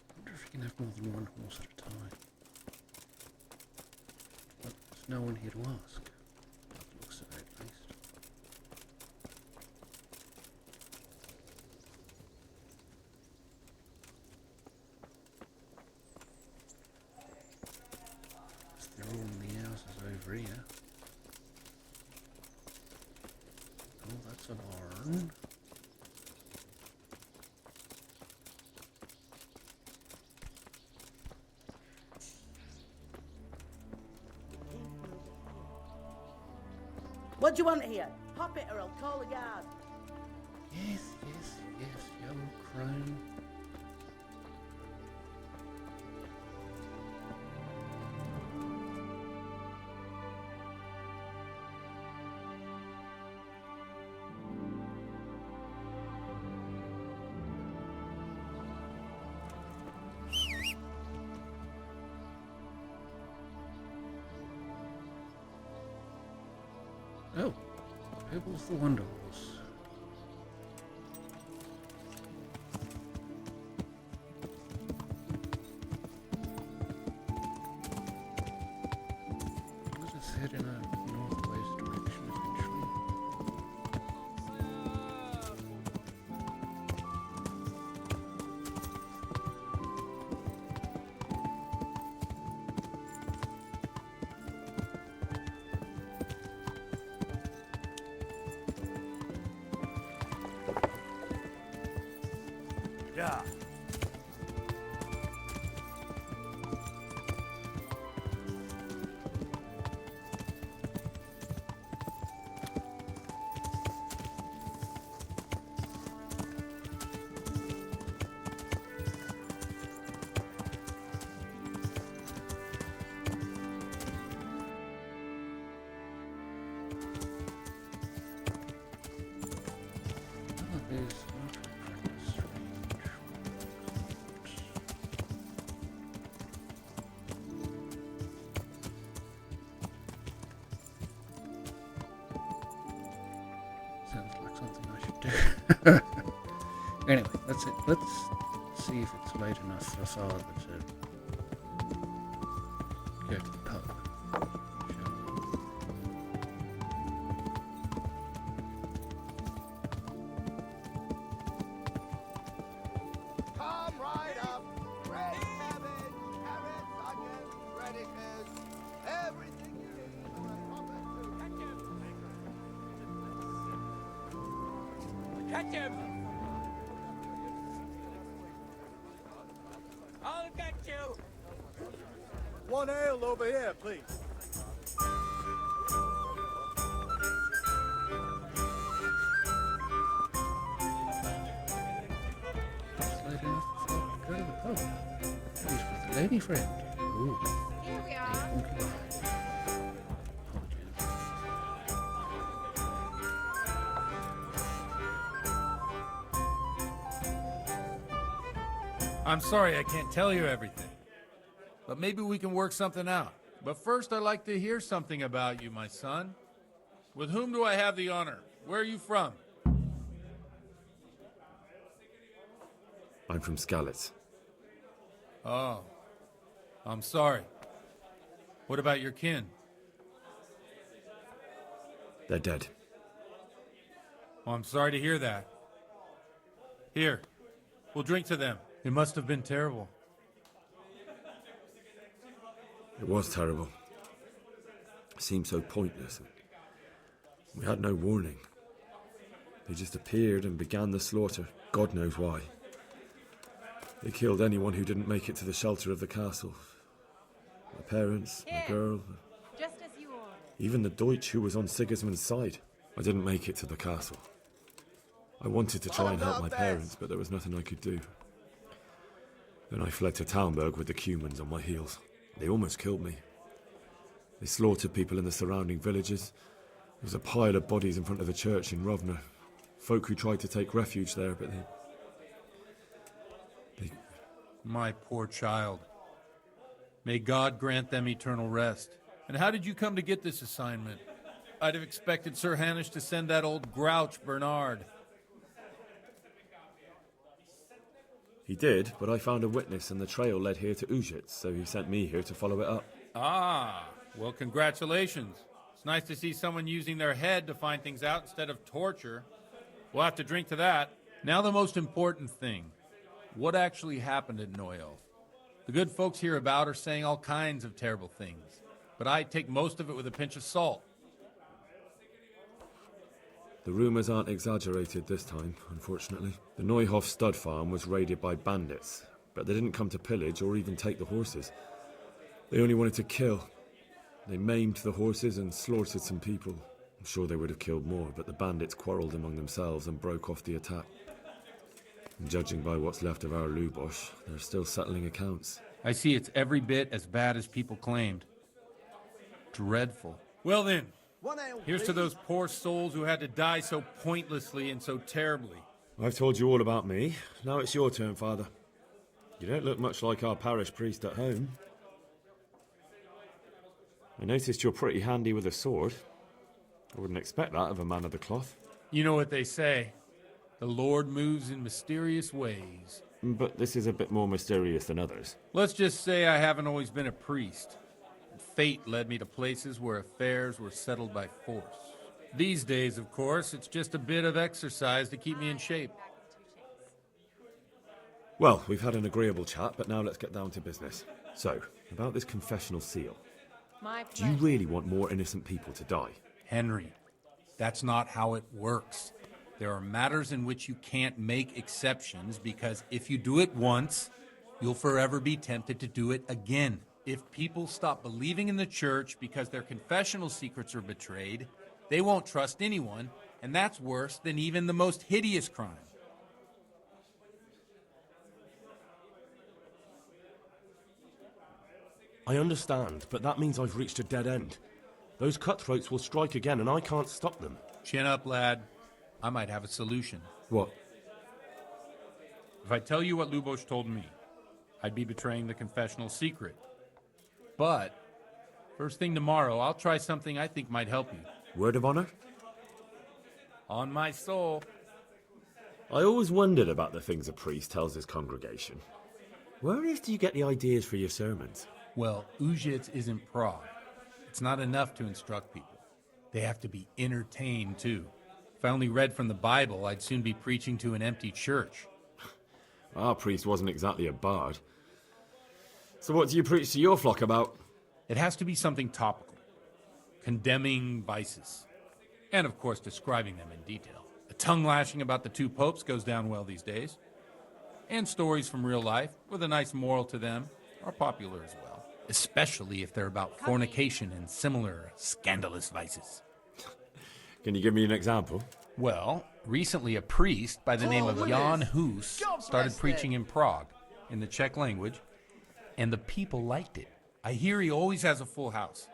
I wonder if you can have more than one horse at a time. But there's no one here to ask. Looks of it, at least. They're all in the houses over here. Oh, that's a barn. What do you want here? Pop it or I'll call the guard. Yes, yes, yes, young crone. Oh, Pebbles the Wonder Horse. Let us head in a northwest direction eventually. Yeah. Oh, there's not Sounds like something I should do. Anyway, that's it. Let's see if it's late enough for Father to go to the pub. Come right up. Ready cabbage, carrots, onions, radishes, everything you need for a proper stew. Catch him! I'll get you! One ale over here, please. It's late enough for Father to go to the pub. He's with the lady friend. Ooh. Here we are. I'm sorry I can't tell you everything. But maybe we can work something out. But first I'd like to hear something about you, my son. With whom do I have the honor? Where are you from? I'm from Skalitz. Oh. I'm sorry. What about your kin? They're dead. Oh, I'm sorry to hear that. Here, we'll drink to them. It must have been terrible. It was terrible. It seemed so pointless. We had no warning. They just appeared and began the slaughter, God knows why. They killed anyone who didn't make it to the shelter of the castle. My parents, my girl, Just as you ordered. even the Deutsch who was on Sigismund's side. I didn't make it to the castle. I wanted to try and help my parents, but there was nothing I could do. Then I fled to Talmberg with the Cumans on my heels. They almost killed me. They slaughtered people in the surrounding villages. There was a pile of bodies in front of the church in Rovna. Folk who tried to take refuge there, but they... My poor child. May God grant them eternal rest. And how did you come to get this assignment? I'd have expected Sir Hanish to send that old grouch, Bernard. He did, but I found a witness and the trail led here to Ujitz, so he sent me here to follow it up. Ah, well, congratulations. It's nice to see someone using their head to find things out instead of torture. We'll have to drink to that. Now the most important thing. What actually happened at Neuhof? The good folks hereabout are saying all kinds of terrible things, but I take most of it with a pinch of salt. The rumours aren't exaggerated this time, unfortunately. The Neuhof stud farm was raided by bandits, but they didn't come to pillage or even take the horses. They only wanted to kill. They maimed the horses and slaughtered some people. I'm sure they would have killed more, but the bandits quarrelled among themselves and broke off the attack. And judging by what's left of our Lubosh, they're still settling accounts. I see it's every bit as bad as people claimed. Dreadful. Well then, here's to those poor souls who had to die so pointlessly and so terribly. I've told you all about me. Now it's your turn, Father. You don't look much like our parish priest at home. I noticed you're pretty handy with a sword. I wouldn't expect that of a man of the cloth. You know what they say. The Lord moves in mysterious ways. But this is a bit more mysterious than others. Let's just say I haven't always been a priest. Fate led me to places where affairs were settled by force. These days, of course, it's just a bit of exercise to keep me in shape. Well, we've had an agreeable chat, but now let's get down to business. So, about this confessional seal. Do you really want more innocent people to die? Henry, that's not how it works. There are matters in which you can't make exceptions because if you do it once, you'll forever be tempted to do it again. If people stop believing in the church because their confessional secrets are betrayed, they won't trust anyone, and that's worse than even the most hideous crime. I understand, but that means I've reached a dead end. Those cutthroats will strike again, and I can't stop them. Chin up, lad. I might have a solution. What? If I tell you what Lubosh told me, I'd be betraying the confessional secret. But, first thing tomorrow, I'll try something I think might help you. Word of honor? On my soul. I always wondered about the things a priest tells his congregation. Where on earth do you get the ideas for your sermons? Well, Ujitz isn't Prague. It's not enough to instruct people. They have to be entertained, too. If I only read from the Bible, I'd soon be preaching to an empty church. Our priest wasn't exactly a bard. So what do you preach to your flock about? It has to be something topical. Condemning vices. And, of course, describing them in detail. A tongue-lashing about the two popes goes down well these days. And stories from real life, with a nice moral to them, are popular as well. Especially if they're about fornication and similar scandalous vices. Can you give me an example? Well, recently a priest by the name of Jan Hus started preaching in Prague, in the Czech language, and the people liked it. I hear he always has a full house.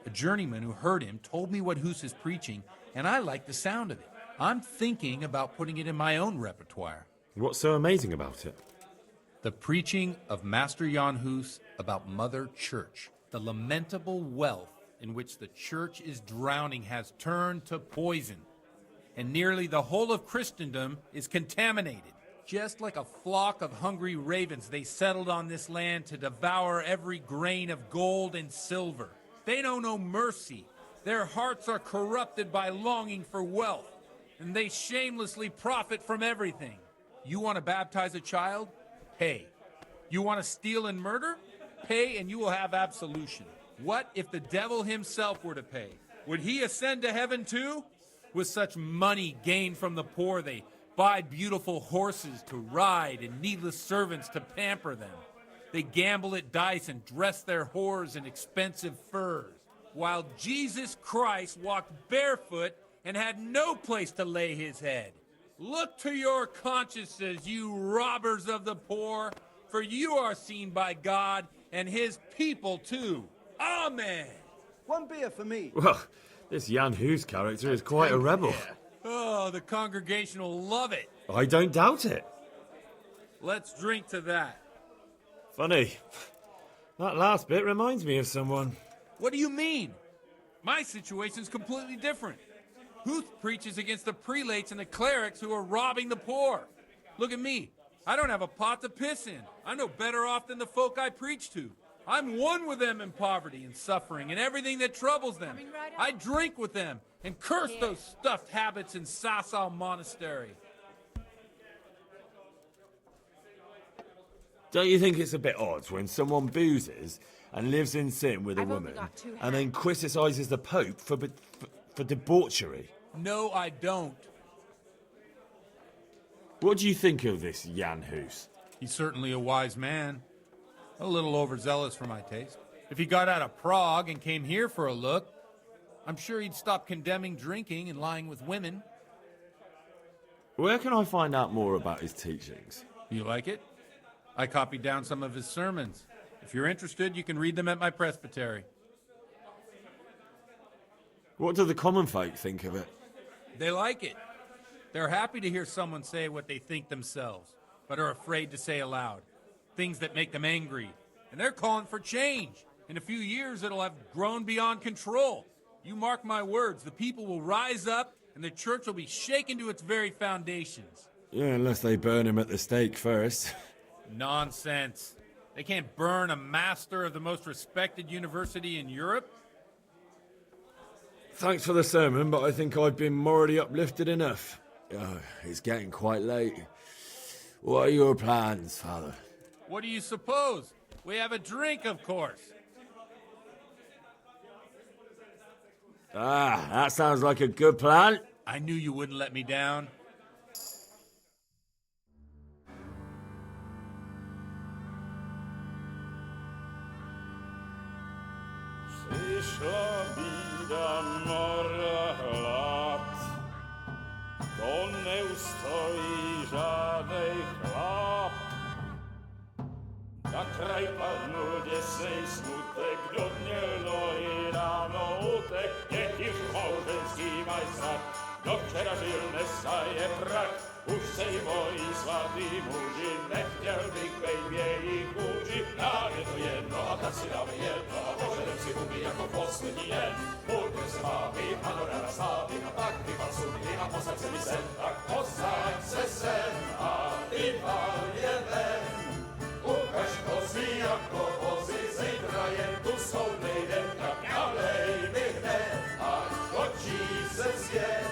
A journeyman who heard him told me what Hus is preaching, and I like the sound of it. I'm thinking about putting it in my own repertoire. What's so amazing about it? The preaching of Master Jan Hus about Mother Church. The lamentable wealth in which the church is drowning has turned to poison, and nearly the whole of Christendom is contaminated. Just like a flock of hungry ravens, they settled on this land to devour every grain of gold and silver. They know no mercy. Their hearts are corrupted by longing for wealth, and they shamelessly profit from everything. You want to baptize a child? Pay. You want to steal and murder? Pay and you will have absolution. What if the devil himself were to pay? Would he ascend to heaven too? With such money gained from the poor, they buy beautiful horses to ride and needless servants to pamper them. They gamble at dice and dress their whores in expensive furs, while Jesus Christ walked barefoot and had no place to lay his head. Look to your consciences, you robbers of the poor, for you are seen by God and his people too. Amen. One beer for me. Well, this Jan Hus character is quite a rebel. Oh, the congregation will love it. I don't doubt it. Let's drink to that. Funny. That last bit reminds me of someone. What do you mean? My situation's completely different. Huth preaches against the prelates and the clerics who are robbing the poor. Look at me. I don't have a pot to piss in. I'm no better off than the folk I preach to. I'm one with them in poverty and suffering and everything that troubles them. I drink with them and curse those stuffed habits in Sasau Monastery. Don't you think it's a bit odd when someone boozes and lives in sin with a woman and then criticises the Pope for debauchery? No, I don't. What do you think of this Jan Hus? He's certainly a wise man. A little overzealous for my taste. If he got out of Prague and came here for a look, I'm sure he'd stop condemning drinking and lying with women. Where can I find out more about his teachings? You like it? I copied down some of his sermons. If you're interested, you can read them at my presbytery. What do the common folk think of it? They like it. They're happy to hear someone say what they think themselves, but are afraid to say aloud. Things that make them angry. And they're calling for change. In a few years, it'll have grown beyond control. You mark my words, the people will rise up and the church will be shaken to its very foundations. Yeah, unless they burn him at the stake first. Nonsense. They can't burn a master of the most respected university in Europe. Thanks for the sermon, but I think I've been morally uplifted enough. Oh, it's getting quite late. What are your plans, Father? What do you suppose? We have a drink, of course. Ah, that sounds like a good plan. I knew you wouldn't let me down. Przyszła bida mora lat, to nie ustoi żadnej chlap. Na kraj padł desnej smutek, do dnielo i rano utek, niech już małżeński majstrat, do wczera żylne staje prach. Už sejmoj svatý muži, nechtěl bych bejbě jich muži, nám je to jedno a tak si dáme jedno a požerem si huby jako poslední den. Půjdem se vámi, panorama slávy a tak vypal sudy a posaď se mi sem, tak posaď se sem a vypal je ven. Ukaž kozy jako vozy, zítra jen tu soudnej den, tak nalej mi hned, ať točí se svět.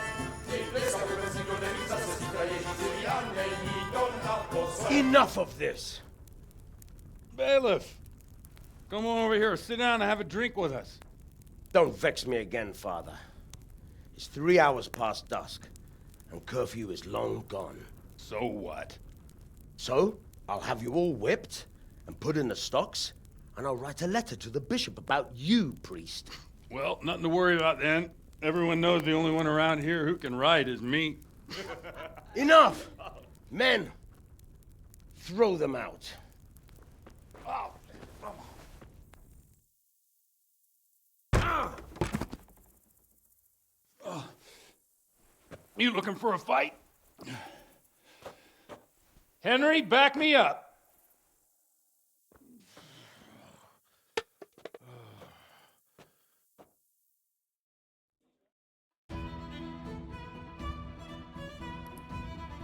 Enough of this! Bailiff! Come on over here, sit down and have a drink with us. Don't vex me again, Father. It's 3 hours past dusk, and curfew is long gone. So what? So, I'll have you all whipped, and put in the stocks, and I'll write a letter to the bishop about you, priest. Well, nothing to worry about then. Everyone knows the only one around here who can ride is me. Enough! Men, throw them out. Oh. You looking for a fight? Henry, back me up.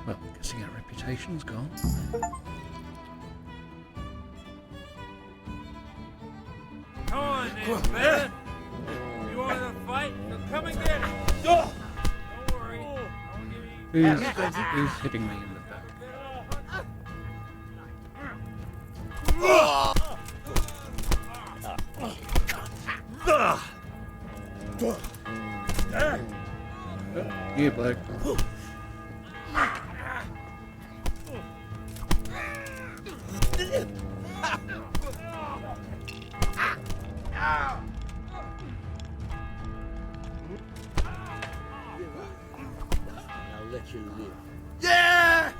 Well, guessing our reputation's gone. Come on, then, man. You want to fight? So come and get it. Don't worry. Who's hitting me in the back? Yeah, Black. I'll let you live. Yeah!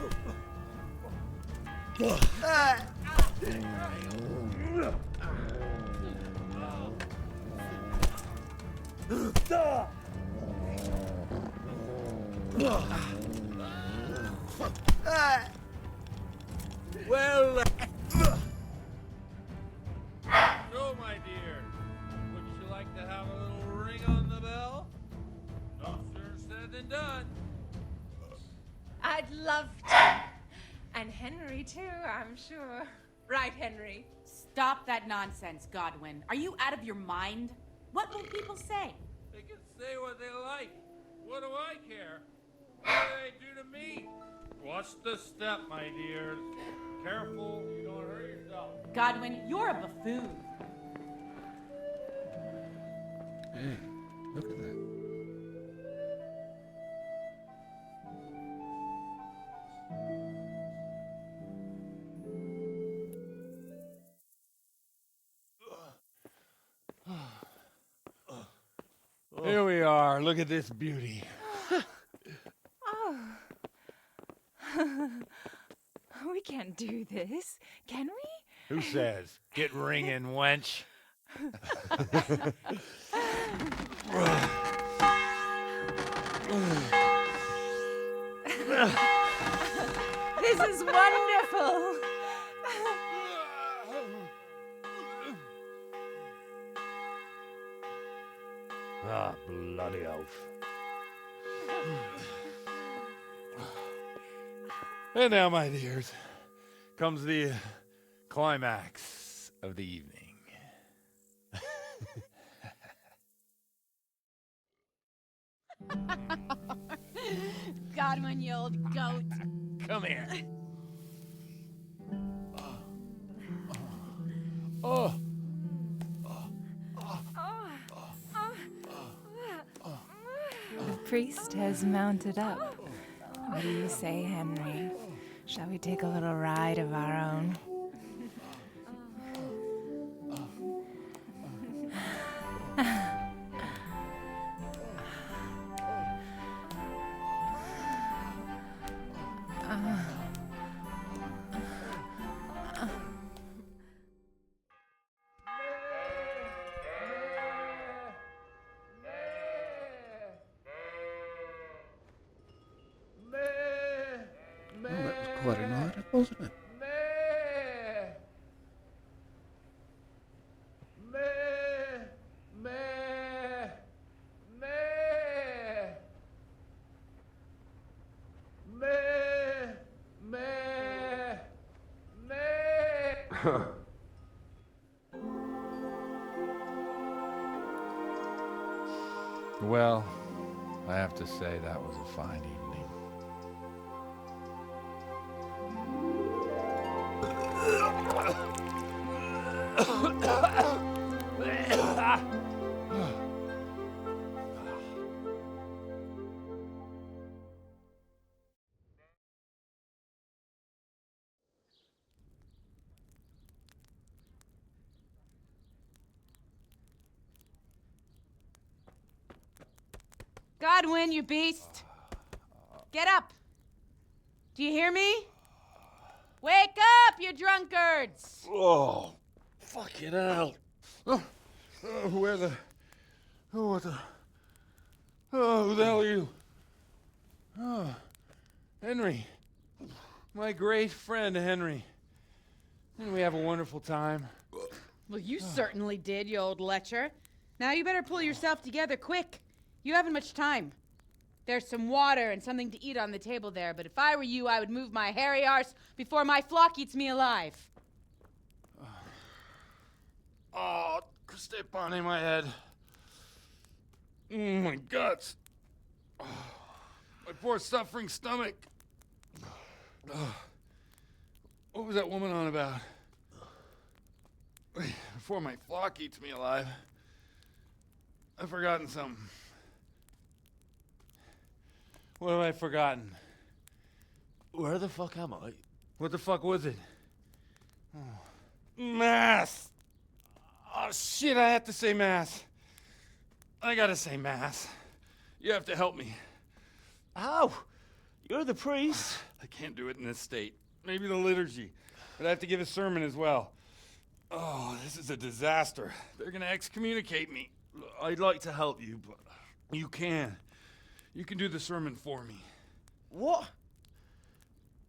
Well, So, my dear, would you like to have a little ring on the bell? No sooner said than done. I'd love to. And Henry, too, I'm sure. Right, Henry? Stop that nonsense, Godwin. Are you out of your mind? What will people say? They can say what they like. What do I care? What do they do to me? Watch the step, my dears. Careful, you don't hurt yourself. Godwin, you're a buffoon. Hey, look at that. Here we are. Look at this beauty. Oh. We can't do this, can we? Who says? Get ringing, wench. This is wonderful. Ah, bloody oath. And now, my dears, comes the climax of the evening. Godwin, you old goat. Come here. Oh. The priest has mounted up. What do you say, Henry? Shall we take a little ride of our own? Quite a night, wasn't it? Well, I have to say that was a fine evening. Godwin, you beast. Get up. Do you hear me? Wake up, you drunkards! Oh, fucking hell. Where the... Oh, what the... Oh, who the hell are you? Oh, Henry. My great friend, Henry. Didn't we have a wonderful time? Well, you certainly did, you old lecher. Now you better pull yourself together quick. You haven't much time. There's some water and something to eat on the table there, but if I were you, I would move my hairy arse before my flock eats me alive. Oh, step on in my head. My guts. Oh, my poor suffering stomach. What was that woman on about? Before my flock eats me alive. I've forgotten something. What have I forgotten? Where the fuck am I? What the fuck was it? Oh. Mass! Oh shit, I have to say mass. I gotta say mass. You have to help me. How? You're the priest. I can't do it in this state. Maybe the liturgy. But I have to give a sermon as well. Oh, this is a disaster. They're gonna excommunicate me. I'd like to help you, but... You can. You can do the sermon for me. What?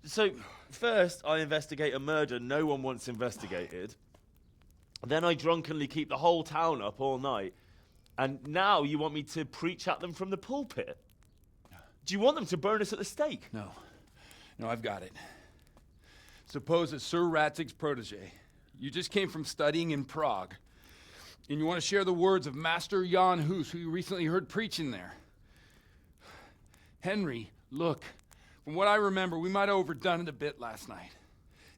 So, first I investigate a murder no one wants investigated. Then I drunkenly keep the whole town up all night. And now you want me to preach at them from the pulpit? Do you want them to burn us at the stake? No. No, I've got it. Suppose as Sir Ratzig's protege, you just came from studying in Prague, and you want to share the words of Master Jan Hus, who you recently heard preaching there. Henry, look, from what I remember, we might have overdone it a bit last night.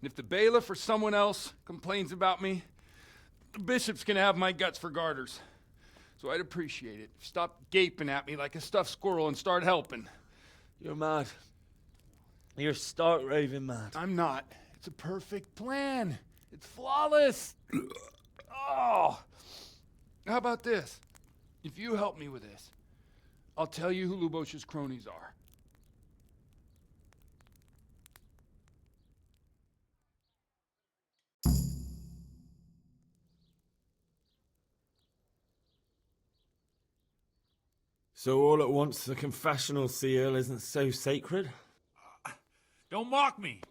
And if the bailiff or someone else complains about me, the bishop's gonna have my guts for garters. So I'd appreciate it. Stop gaping at me like a stuffed squirrel and start helping. You're mad. You're stark raving mad. I'm not. It's a perfect plan. It's flawless. Oh. How about this? If you help me with this, I'll tell you who Lubosh's cronies are. So all at once the confessional seal isn't so sacred? Don't mock me.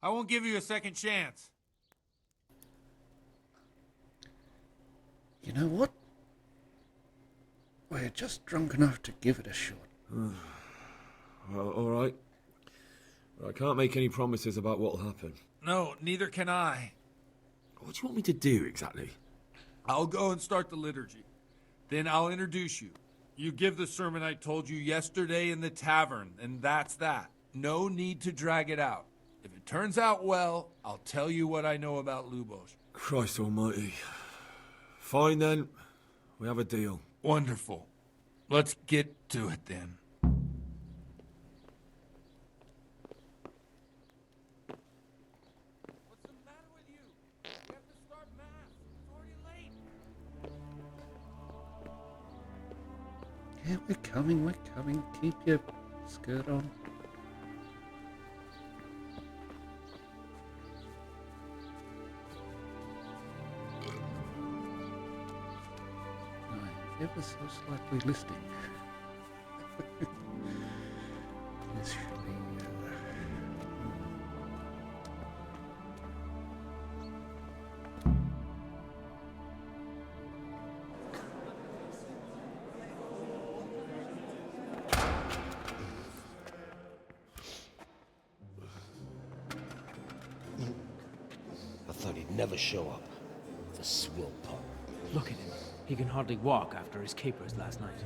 I won't give you a second chance. You know what? We're just drunk enough to give it a shot. Well, all right. I can't make any promises about what'll happen. No, neither can I. What do you want me to do exactly? I'll go and start the liturgy. Then I'll introduce you. You give the sermon I told you yesterday in the tavern, and that's that. No need to drag it out. If it turns out well, I'll tell you what I know about Lubosh. Christ almighty. Fine then. We have a deal. Wonderful. Let's get to it then. What's the matter with you? We have to start mass. It's already late. Yeah, we're coming. Keep your skirt on. Ever so slightly listing. This should be. I thought he'd never show up. The swill pup. Look at him. He can hardly walk after his capers last night.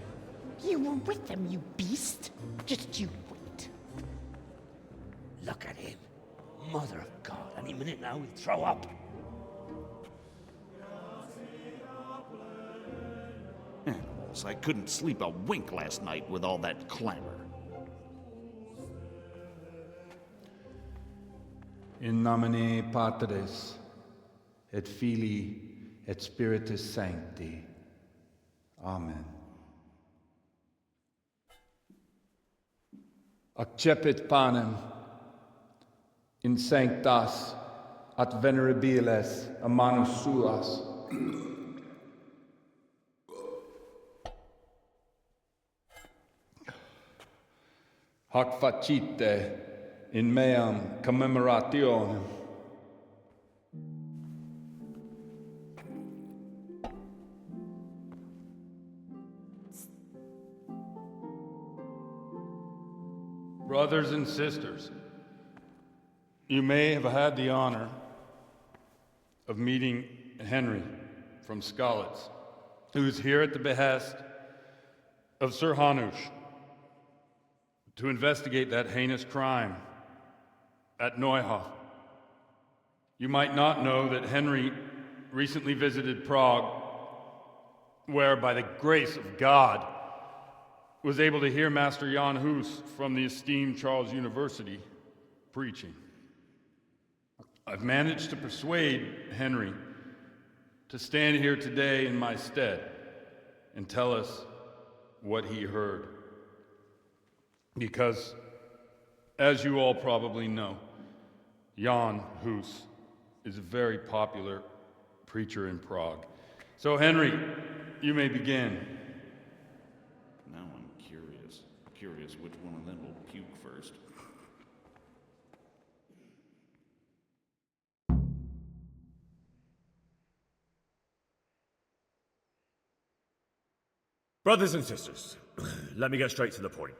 You were with them, you beast. Just you wait. Look at him. Mother of God, any minute now he'll throw up. So I couldn't sleep a wink last night with all that clamor. In nomine Patris, et Filii, et Spiritus Sancti. Amen. Accepit panem in sanctas at venerabiles a manus suas. Hac facite in meam commemorationem. Brothers and sisters, you may have had the honor of meeting Henry from Skalitz, who is here at the behest of Sir Hanush to investigate that heinous crime at Neuhof. You might not know that Henry recently visited Prague where, by the grace of God, was able to hear Master Jan Hus from the esteemed Charles University preaching. I've managed to persuade Henry to stand here today in my stead and tell us what he heard. Because, as you all probably know, Jan Hus is a very popular preacher in Prague. So, Henry, you may begin. Now I'm curious which one of them will puke first. Brothers and sisters, let me get straight to the point.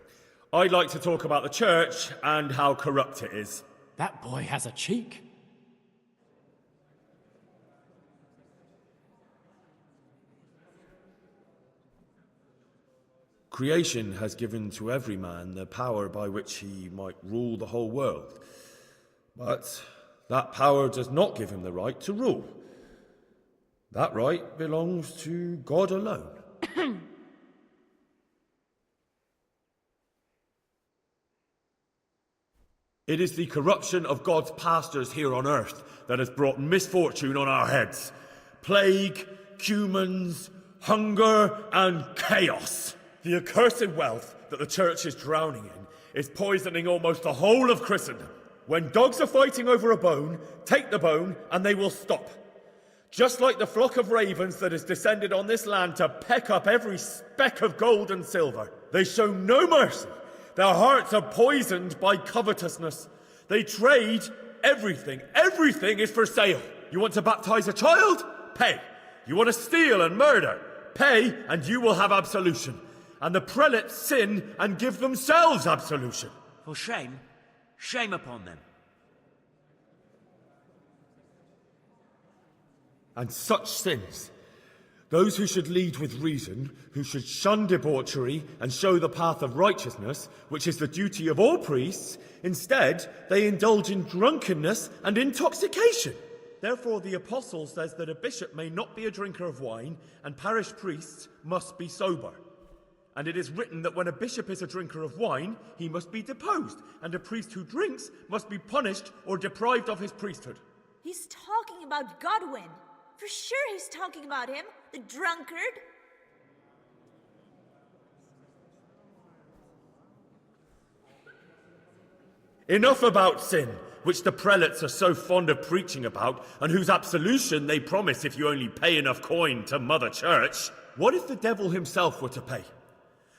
I'd like to talk about the church and how corrupt it is. That boy has a cheek. Creation has given to every man the power by which he might rule the whole world. But that power does not give him the right to rule. That right belongs to God alone. It is the corruption of God's pastors here on earth that has brought misfortune on our heads. Plague, cumens, hunger, and chaos. The accursed wealth that the church is drowning in is poisoning almost the whole of Christendom. When dogs are fighting over a bone, take the bone and they will stop. Just like the flock of ravens that has descended on this land to peck up every speck of gold and silver. They show no mercy. Their hearts are poisoned by covetousness. They trade everything. Everything is for sale. You want to baptize a child? Pay. You want to steal and murder? Pay, and you will have absolution. And the prelates sin and give themselves absolution. For shame, shame upon them. And such sins, those who should lead with reason, who should shun debauchery and show the path of righteousness, which is the duty of all priests, instead they indulge in drunkenness and intoxication. Therefore the apostle says that a bishop may not be a drinker of wine, and parish priests must be sober. And it is written that when a bishop is a drinker of wine, he must be deposed, and a priest who drinks must be punished or deprived of his priesthood. He's talking about Godwin. For sure he's talking about him, the drunkard. Enough about sin, which the prelates are so fond of preaching about, and whose absolution they promise if you only pay enough coin to Mother Church. What if the devil himself were to pay?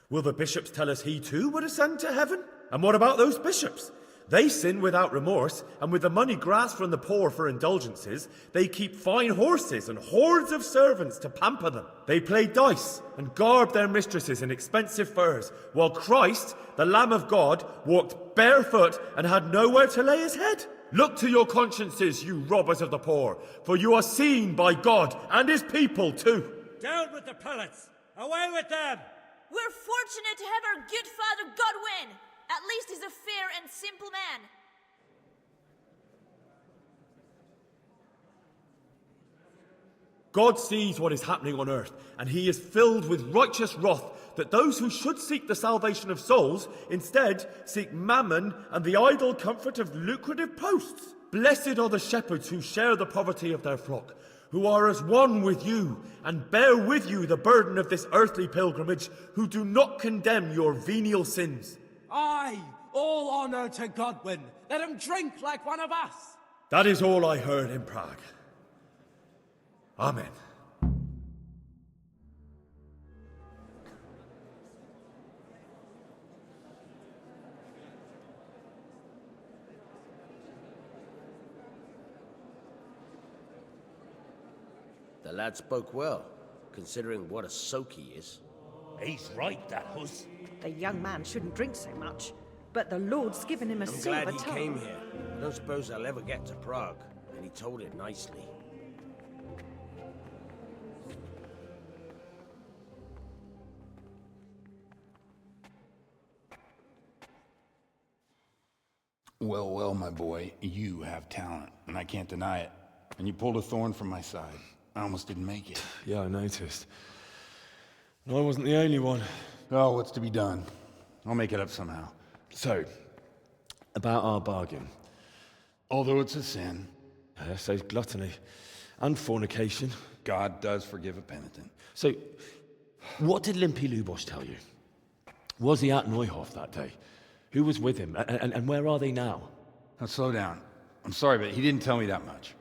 Will the bishops tell us he too would ascend to heaven? And what about those bishops? They sin without remorse, and with the money grasped from the poor for indulgences, they keep fine horses and hordes of servants to pamper them. They play dice and garb their mistresses in expensive furs, while Christ, the Lamb of God, walked barefoot and had nowhere to lay his head. Look to your consciences, you robbers of the poor, for you are seen by God and his people too. Down with the prelates! Away with them! We're fortunate to have our good Father Godwin. At least he's a fair and simple man. God sees what is happening on earth, and he is filled with righteous wrath that those who should seek the salvation of souls instead seek mammon and the idle comfort of lucrative posts. Blessed are the shepherds who share the poverty of their flock, who are as one with you and bear with you the burden of this earthly pilgrimage, who do not condemn your venial sins. Aye, all honor to Godwin. Let him drink like one of us. That is all I heard in Prague. Amen. The lad spoke well, considering what a soak he is. He's right, that Hus. The young man shouldn't drink so much, but the Lord's given him a I'm silver glad he tongue. came here. I don't suppose I'll ever get to Prague, and he told it nicely. Well, well, my boy, you have talent, and I can't deny it. And you pulled a thorn from my side. I almost didn't make it. Yeah, I noticed. I wasn't the only one. Oh, what's to be done? I'll make it up somehow. So, about our bargain. Although it's a sin. So gluttony. And fornication. God does forgive a penitent. So, what did Limpy Lubosh tell you? Was he at Neuhof that day? Who was with him? And where are they now? Now, slow down. I'm sorry, but he didn't tell me that much.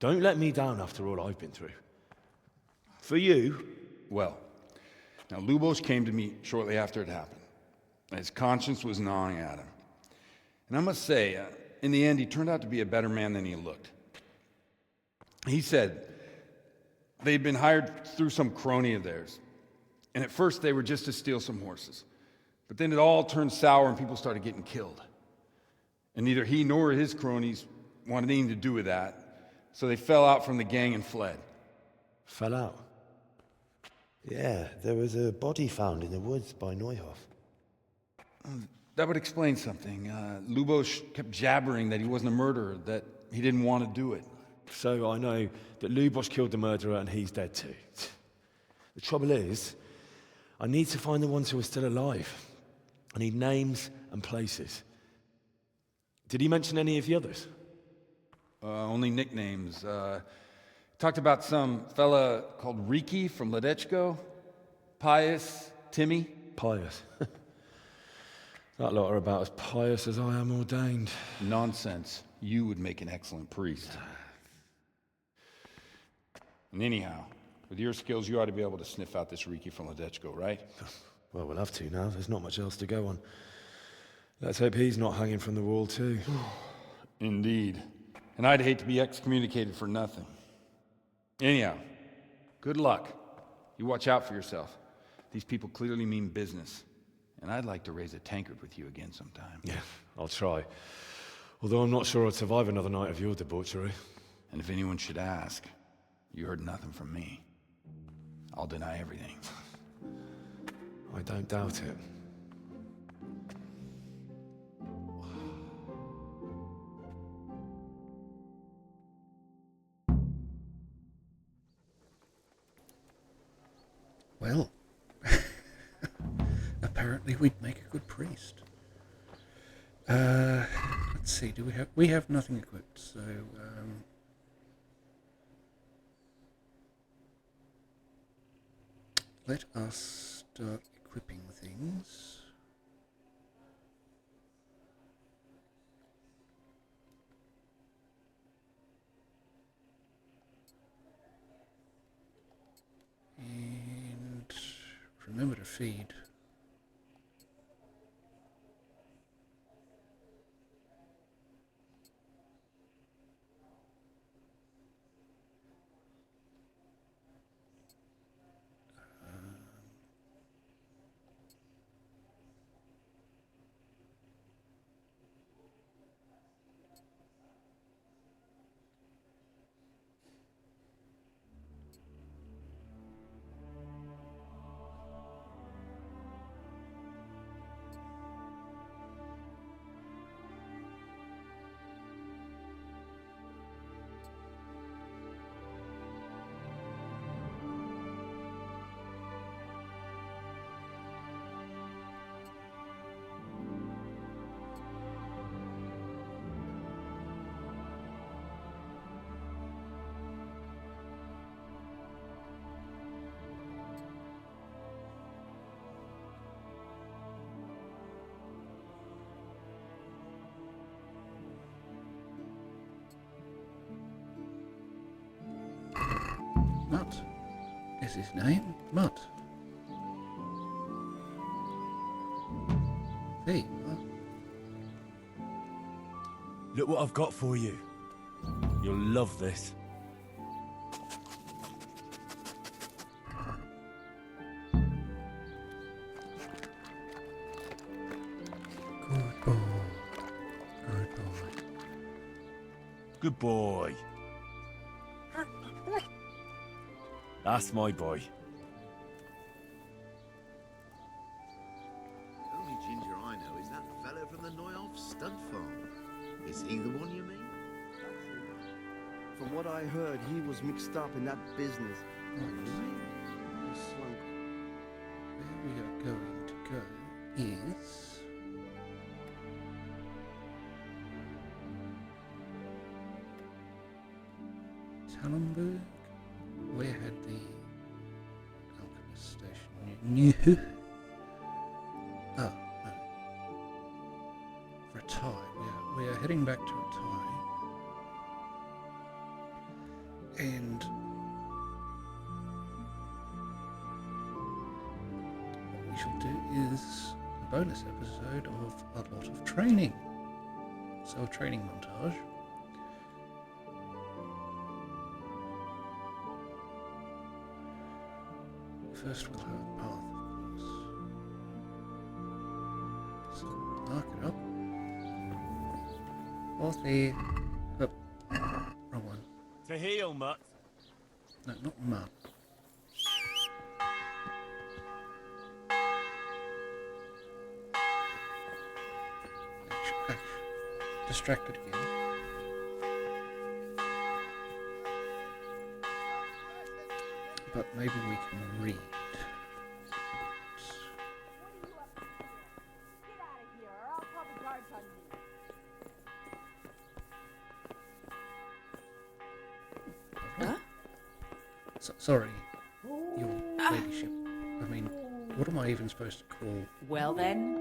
Don't let me down after all I've been through. For you... Well, now Lubosh came to me shortly after it happened. His conscience was gnawing at him. And I must say, in the end, he turned out to be a better man than he looked. He said they'd been hired through some crony of theirs. And at first they were just to steal some horses. But then it all turned sour and people started getting killed. And neither he nor his cronies wanted anything to do with that. So they fell out from the gang and fled. Fell out? Yeah, there was a body found in the woods by Neuhof. That would explain something. Lubosh kept jabbering that he wasn't a murderer, that he didn't want to do it. So I know that Lubosh killed the murderer and he's dead too. The trouble is, I need to find the ones who are still alive. I need names and places. Did he mention any of the others? Only nicknames. Talked about some fella called Riki from Ledechko, Pius, Timmy. Pius. That lot are about as pious as I am ordained. Nonsense. You would make an excellent priest. And anyhow, with your skills, you ought to be able to sniff out this Riki from Ledechko, right? Well, we'll have to now. There's not much else to go on. Let's hope he's not hanging from the wall too. Indeed. And I'd hate to be excommunicated for nothing. Anyhow, good luck. You watch out for yourself. These people clearly mean business. And I'd like to raise a tankard with you again sometime. Yeah, I'll try. Although I'm not sure I'd survive another night of your debauchery. And if anyone should ask, you heard nothing from me. I'll deny everything. I don't doubt it. Well, apparently we'd make a good priest. Let's see, we have nothing equipped, so let us start equipping things. And remember to feed. Mutt is his name. Mutt. Hey, Look what I've got for you. You'll love this. Good boy. Good boy. Good boy. That's my boy. The only ginger I know is that fellow from the Neuhof stud farm. Is he the one you mean? From what I heard, he was mixed up in that business. He slunk we are going to go is Tallenberg. Where had the alchemist station? New. Oh, no. Ratai. We are heading back to Ratai. And what we shall do is a bonus episode of a lot of training. So a training montage. First we'll have a path, of course. So mark it up. Path there. Oh, wrong one. To heal, Mutt. No, not mud. Distracted again. But maybe we can read. Huh? Sorry, your ladyship. I mean, what am I even supposed to call? Well then.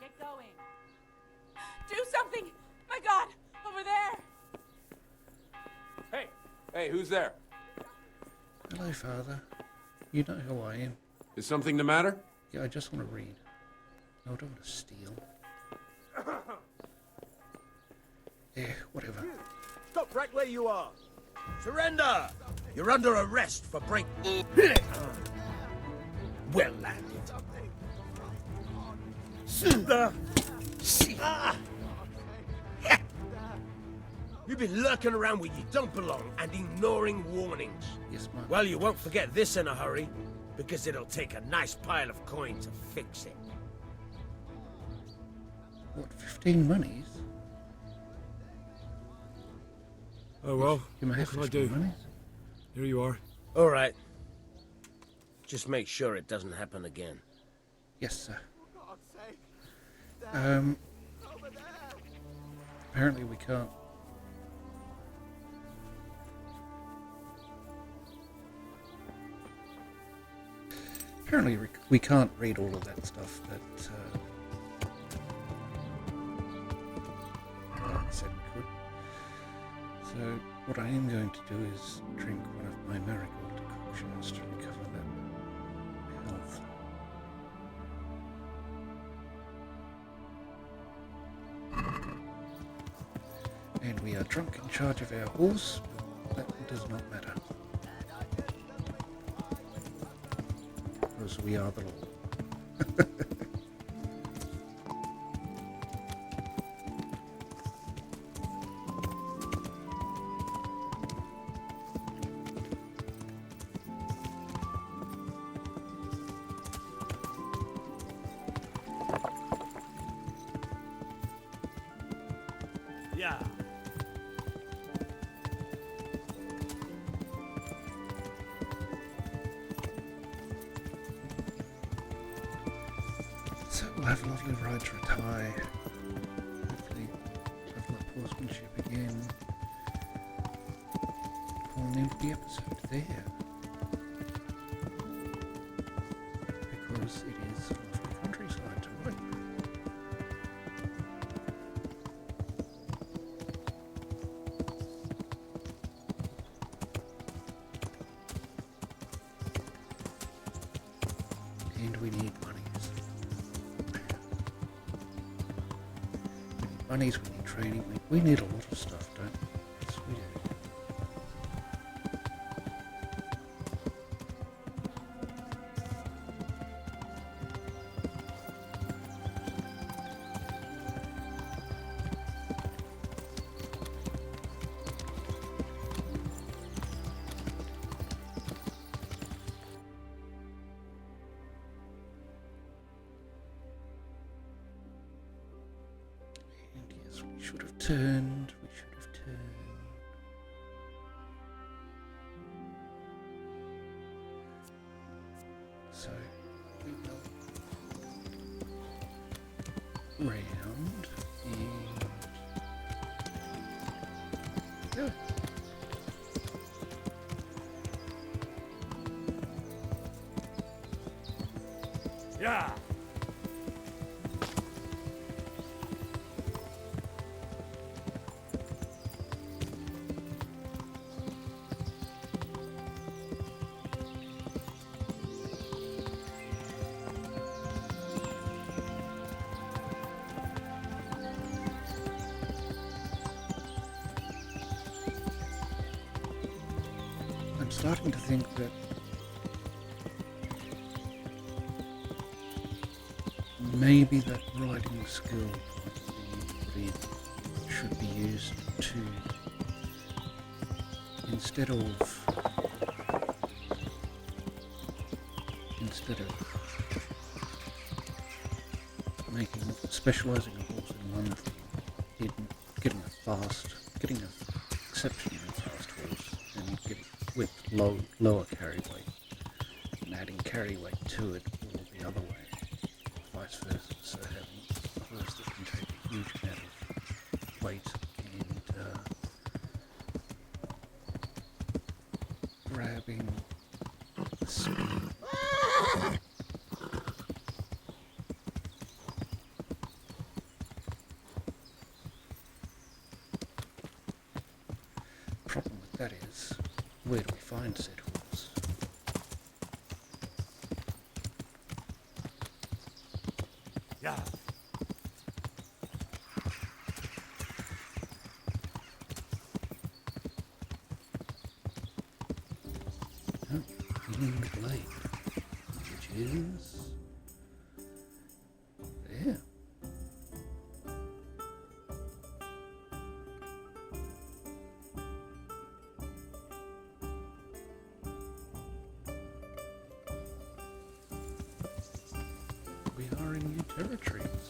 Get going. Do something! My God! Over there! Hey, who's there? Hello, Father. You know who I am. Is something the matter? Yeah, I just want to read. No, I don't want to steal. Yeah, whatever. Stop right where you are. Surrender! You're under arrest for break. Well, lad. You've been lurking around where you don't belong and ignoring warnings. Yes, ma'am. Well, you won't forget this in a hurry, because it'll take a nice pile of coin to fix it. What, 15 monies? Oh well, You may what have can I 15 do? monies. Here you are. All right. Just make sure it doesn't happen again. Yes, sir. Apparently we can't. Apparently we can't read all of that stuff that I said we could. So what I am going to do is drink one of my marigold decoctions to recover that health. And we are drunk in charge of our horse, but that does not matter. Because we are the law. Yeah. So we'll have a lovely ride to Ratai. Hopefully have that horsemanship again. Call an end to the episode there. Because it is a lovely countryside to ride. And we need monies. We need monies, we need training, we need a lot of stuff, don't we? Yes, we do. And yes, we should have turned, we should have turned. So we will round and go. Yeah. I'm starting to think that maybe that writing skill should be used to, instead of specialising a horse in one thing, getting an exceptionally fast horse and with lower carry weight and adding carry weight to it, or the other way, vice versa. So having a horse that can take a huge amount of weight and grabbing the speed. Problem with that is, where do we find said horse? Yeah. In the glade, which is there. We are in new territories.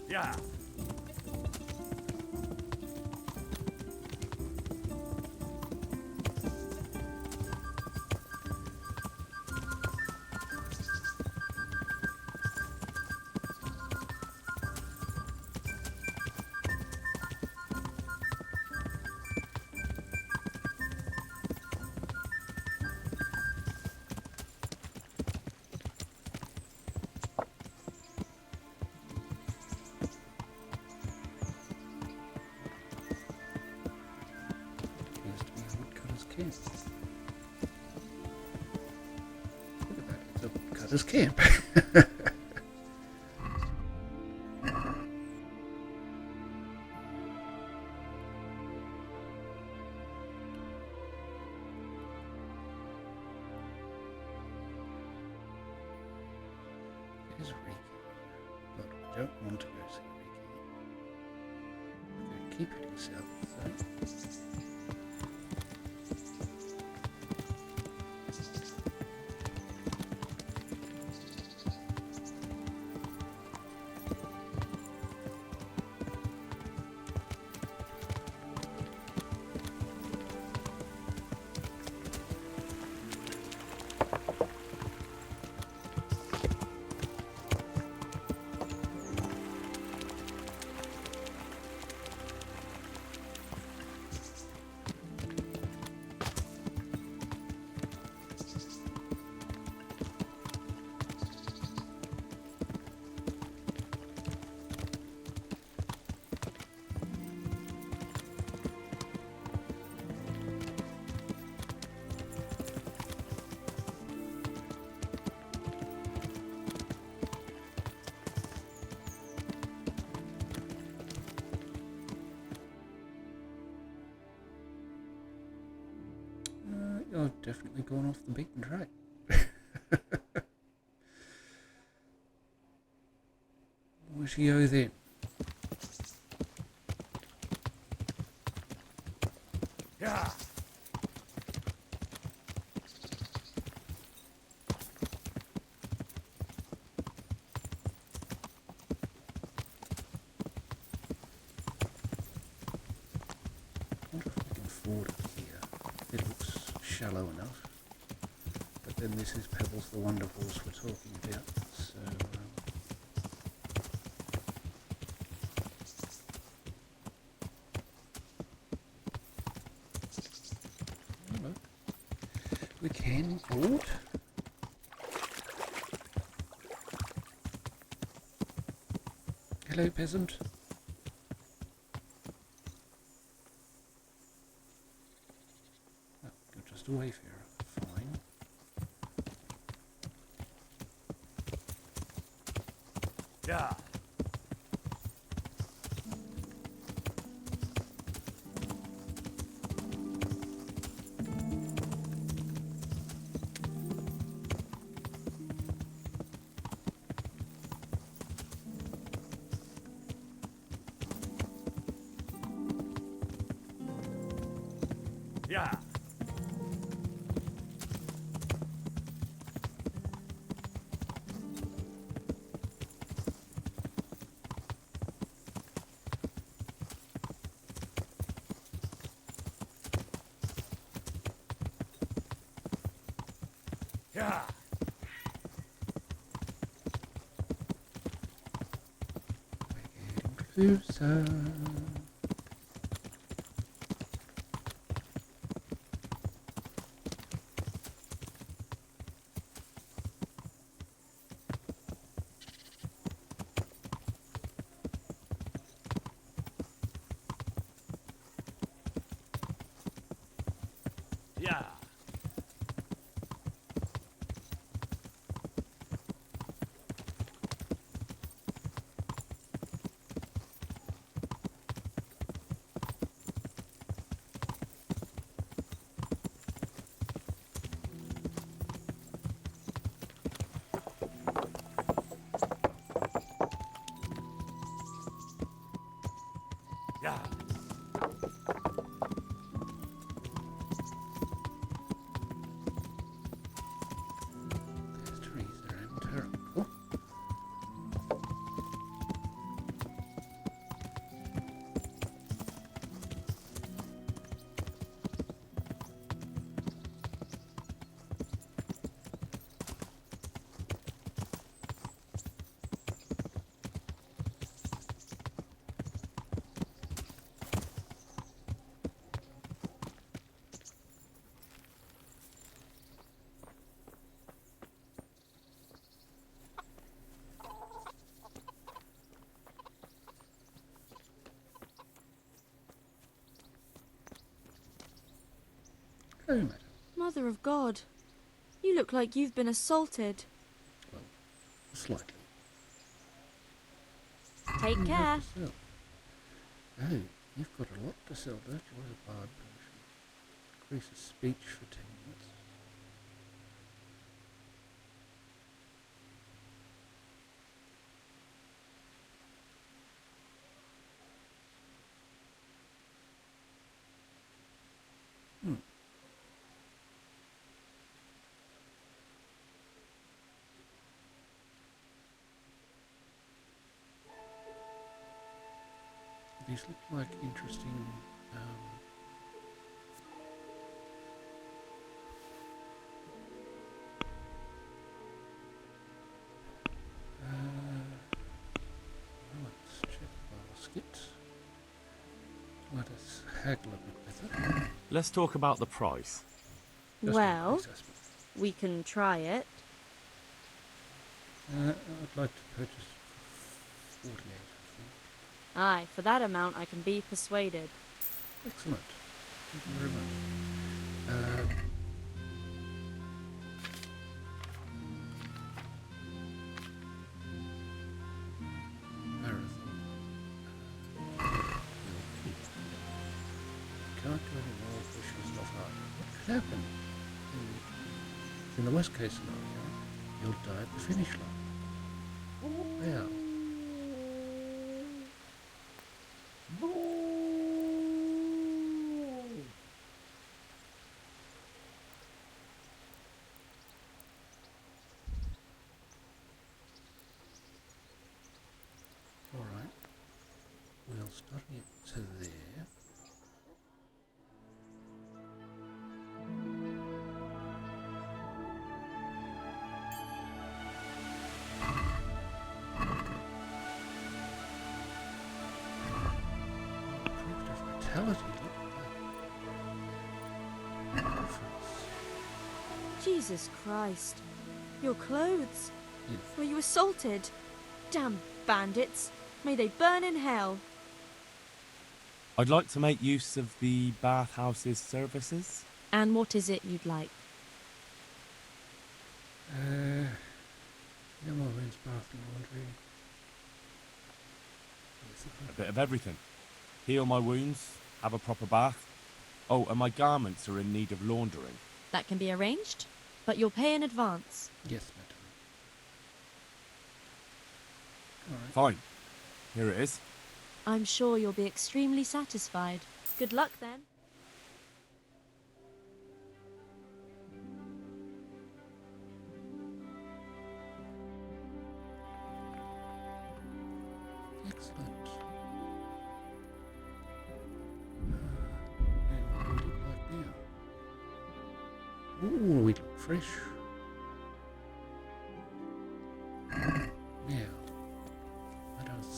Yeah. Camp. Look at that, it's a woodcutter's camp. There's Ricky, but we don't want to go see Ricky. We're going to keep heading south, so. You're definitely gone off the beaten track. Where's you go then? Yeah. border here. It looks shallow enough. But then this is Pebbles the Wonderfuls we're talking about, so... Look. We can board. Hello, peasant. Oh, you're just a wayfarer. Fine. Yeah. Yeah. Yeah. Closer. Yeah. Yeah. There's Teresa and her uncle. Hello, madam. Mother of God, you look like you've been assaulted. Well, slightly. Take What do you care. have to sell? Oh, you've got a lot to sell, don't you? What a bard potion. Increases speech for 10 minutes. These look like interesting let's check basket. Let us haggle a bit with it. Let's talk about the price. Well, we can try it. I'd like to purchase 48, I think. Aye, for that amount I can be persuaded. Excellent. Thank you very much. Marathon. Can't do any more pushing stuff hard. What could happen? In the worst case scenario, you'll die at the finish line. Well. Alright. We'll start it to there. Hospitality. Look at that. Jesus Christ. Your clothes. Yes. Were you assaulted? Damn bandits. May they burn in hell. I'd like to make use of the bathhouse's services. And what is it you'd like? No more rinse, bath and laundry. A bit of everything. Heal my wounds, have a proper bath. Oh, and my garments are in need of laundering. That can be arranged, but you'll pay in advance. Yes, madam. Alright. Fine. Here it is. I'm sure you'll be extremely satisfied. Good luck then. Excellent. And what do we look like now? Ooh, we look fresh. Now, let us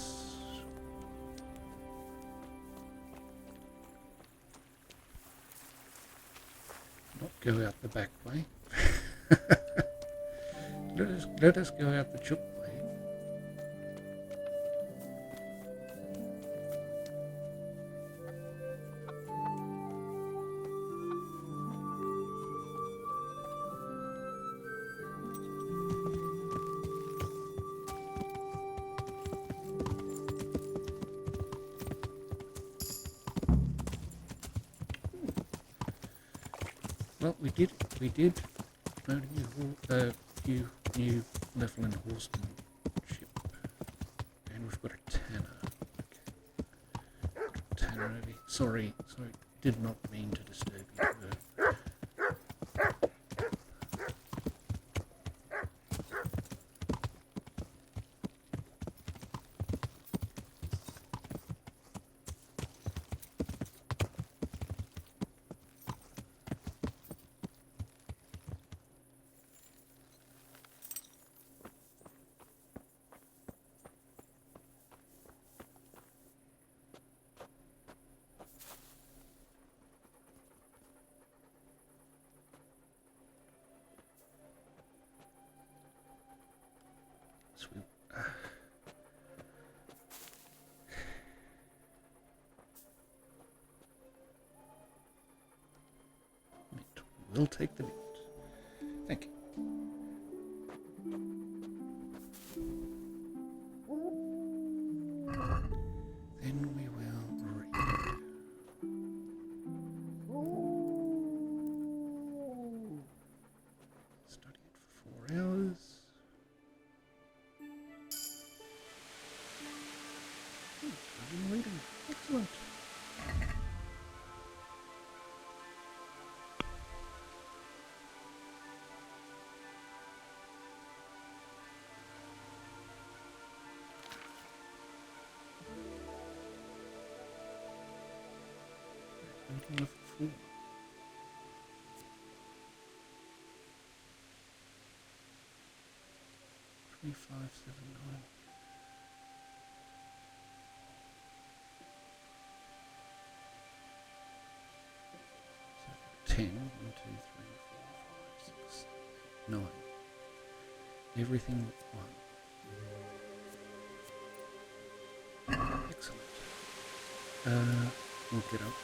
not go out the back way. let us go out the chook way. Well, we did learn a few new level and horsemanship, and we've got a tanner. Okay. Tanner over here. Sorry, did not mean to disturb you. We'll take the meat. Thank you. Then we will read. Study it for 4 hours. Studying reading. Excellent. Level 4. $3,579. So 10, 1, 2, 3, 4, 5, 6, 7, 8, 9. Everything but 1. Excellent. We'll get up.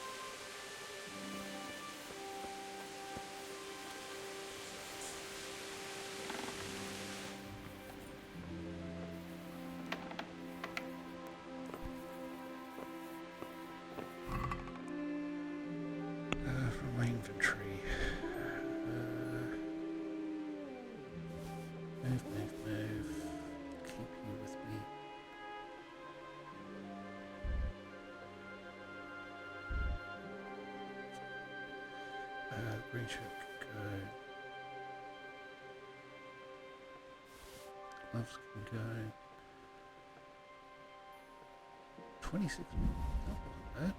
From my inventory. Move. Keep you with me. Green shirt can go. Gloves can go. 26 minutes. That wasn't bad.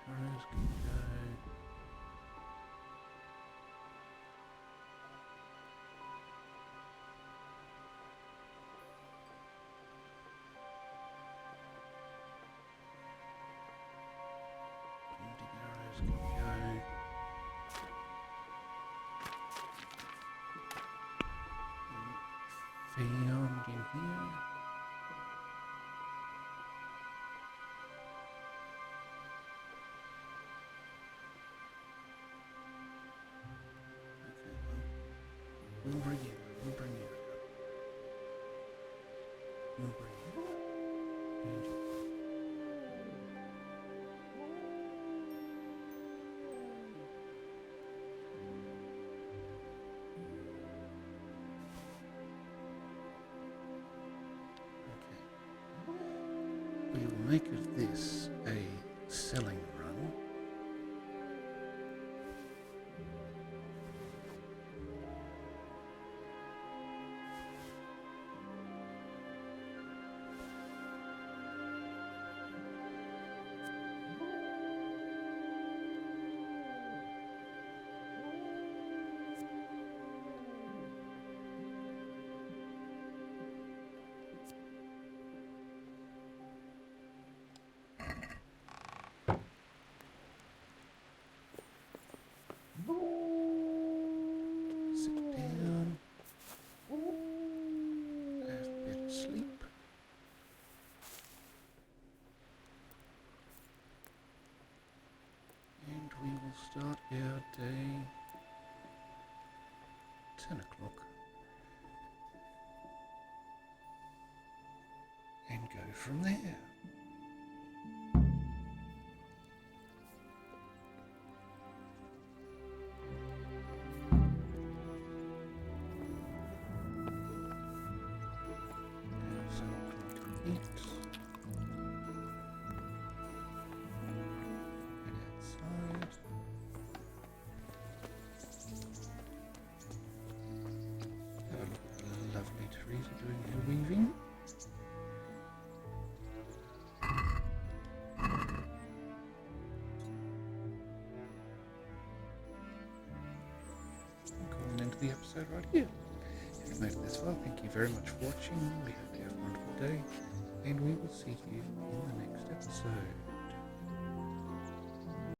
Arrows can go. beyond in here. We'll bring you. We'll bring you. We'll bring you. Okay. We will make of this a selling run. Sit down. Have a bit of sleep. And we will start our day 10 o'clock and go from there. Lovely Teresa doing her weaving. Calling into the episode right here. If you've made it this far, thank you very much for watching. We hope you have a wonderful day, and we will see you in the next episode.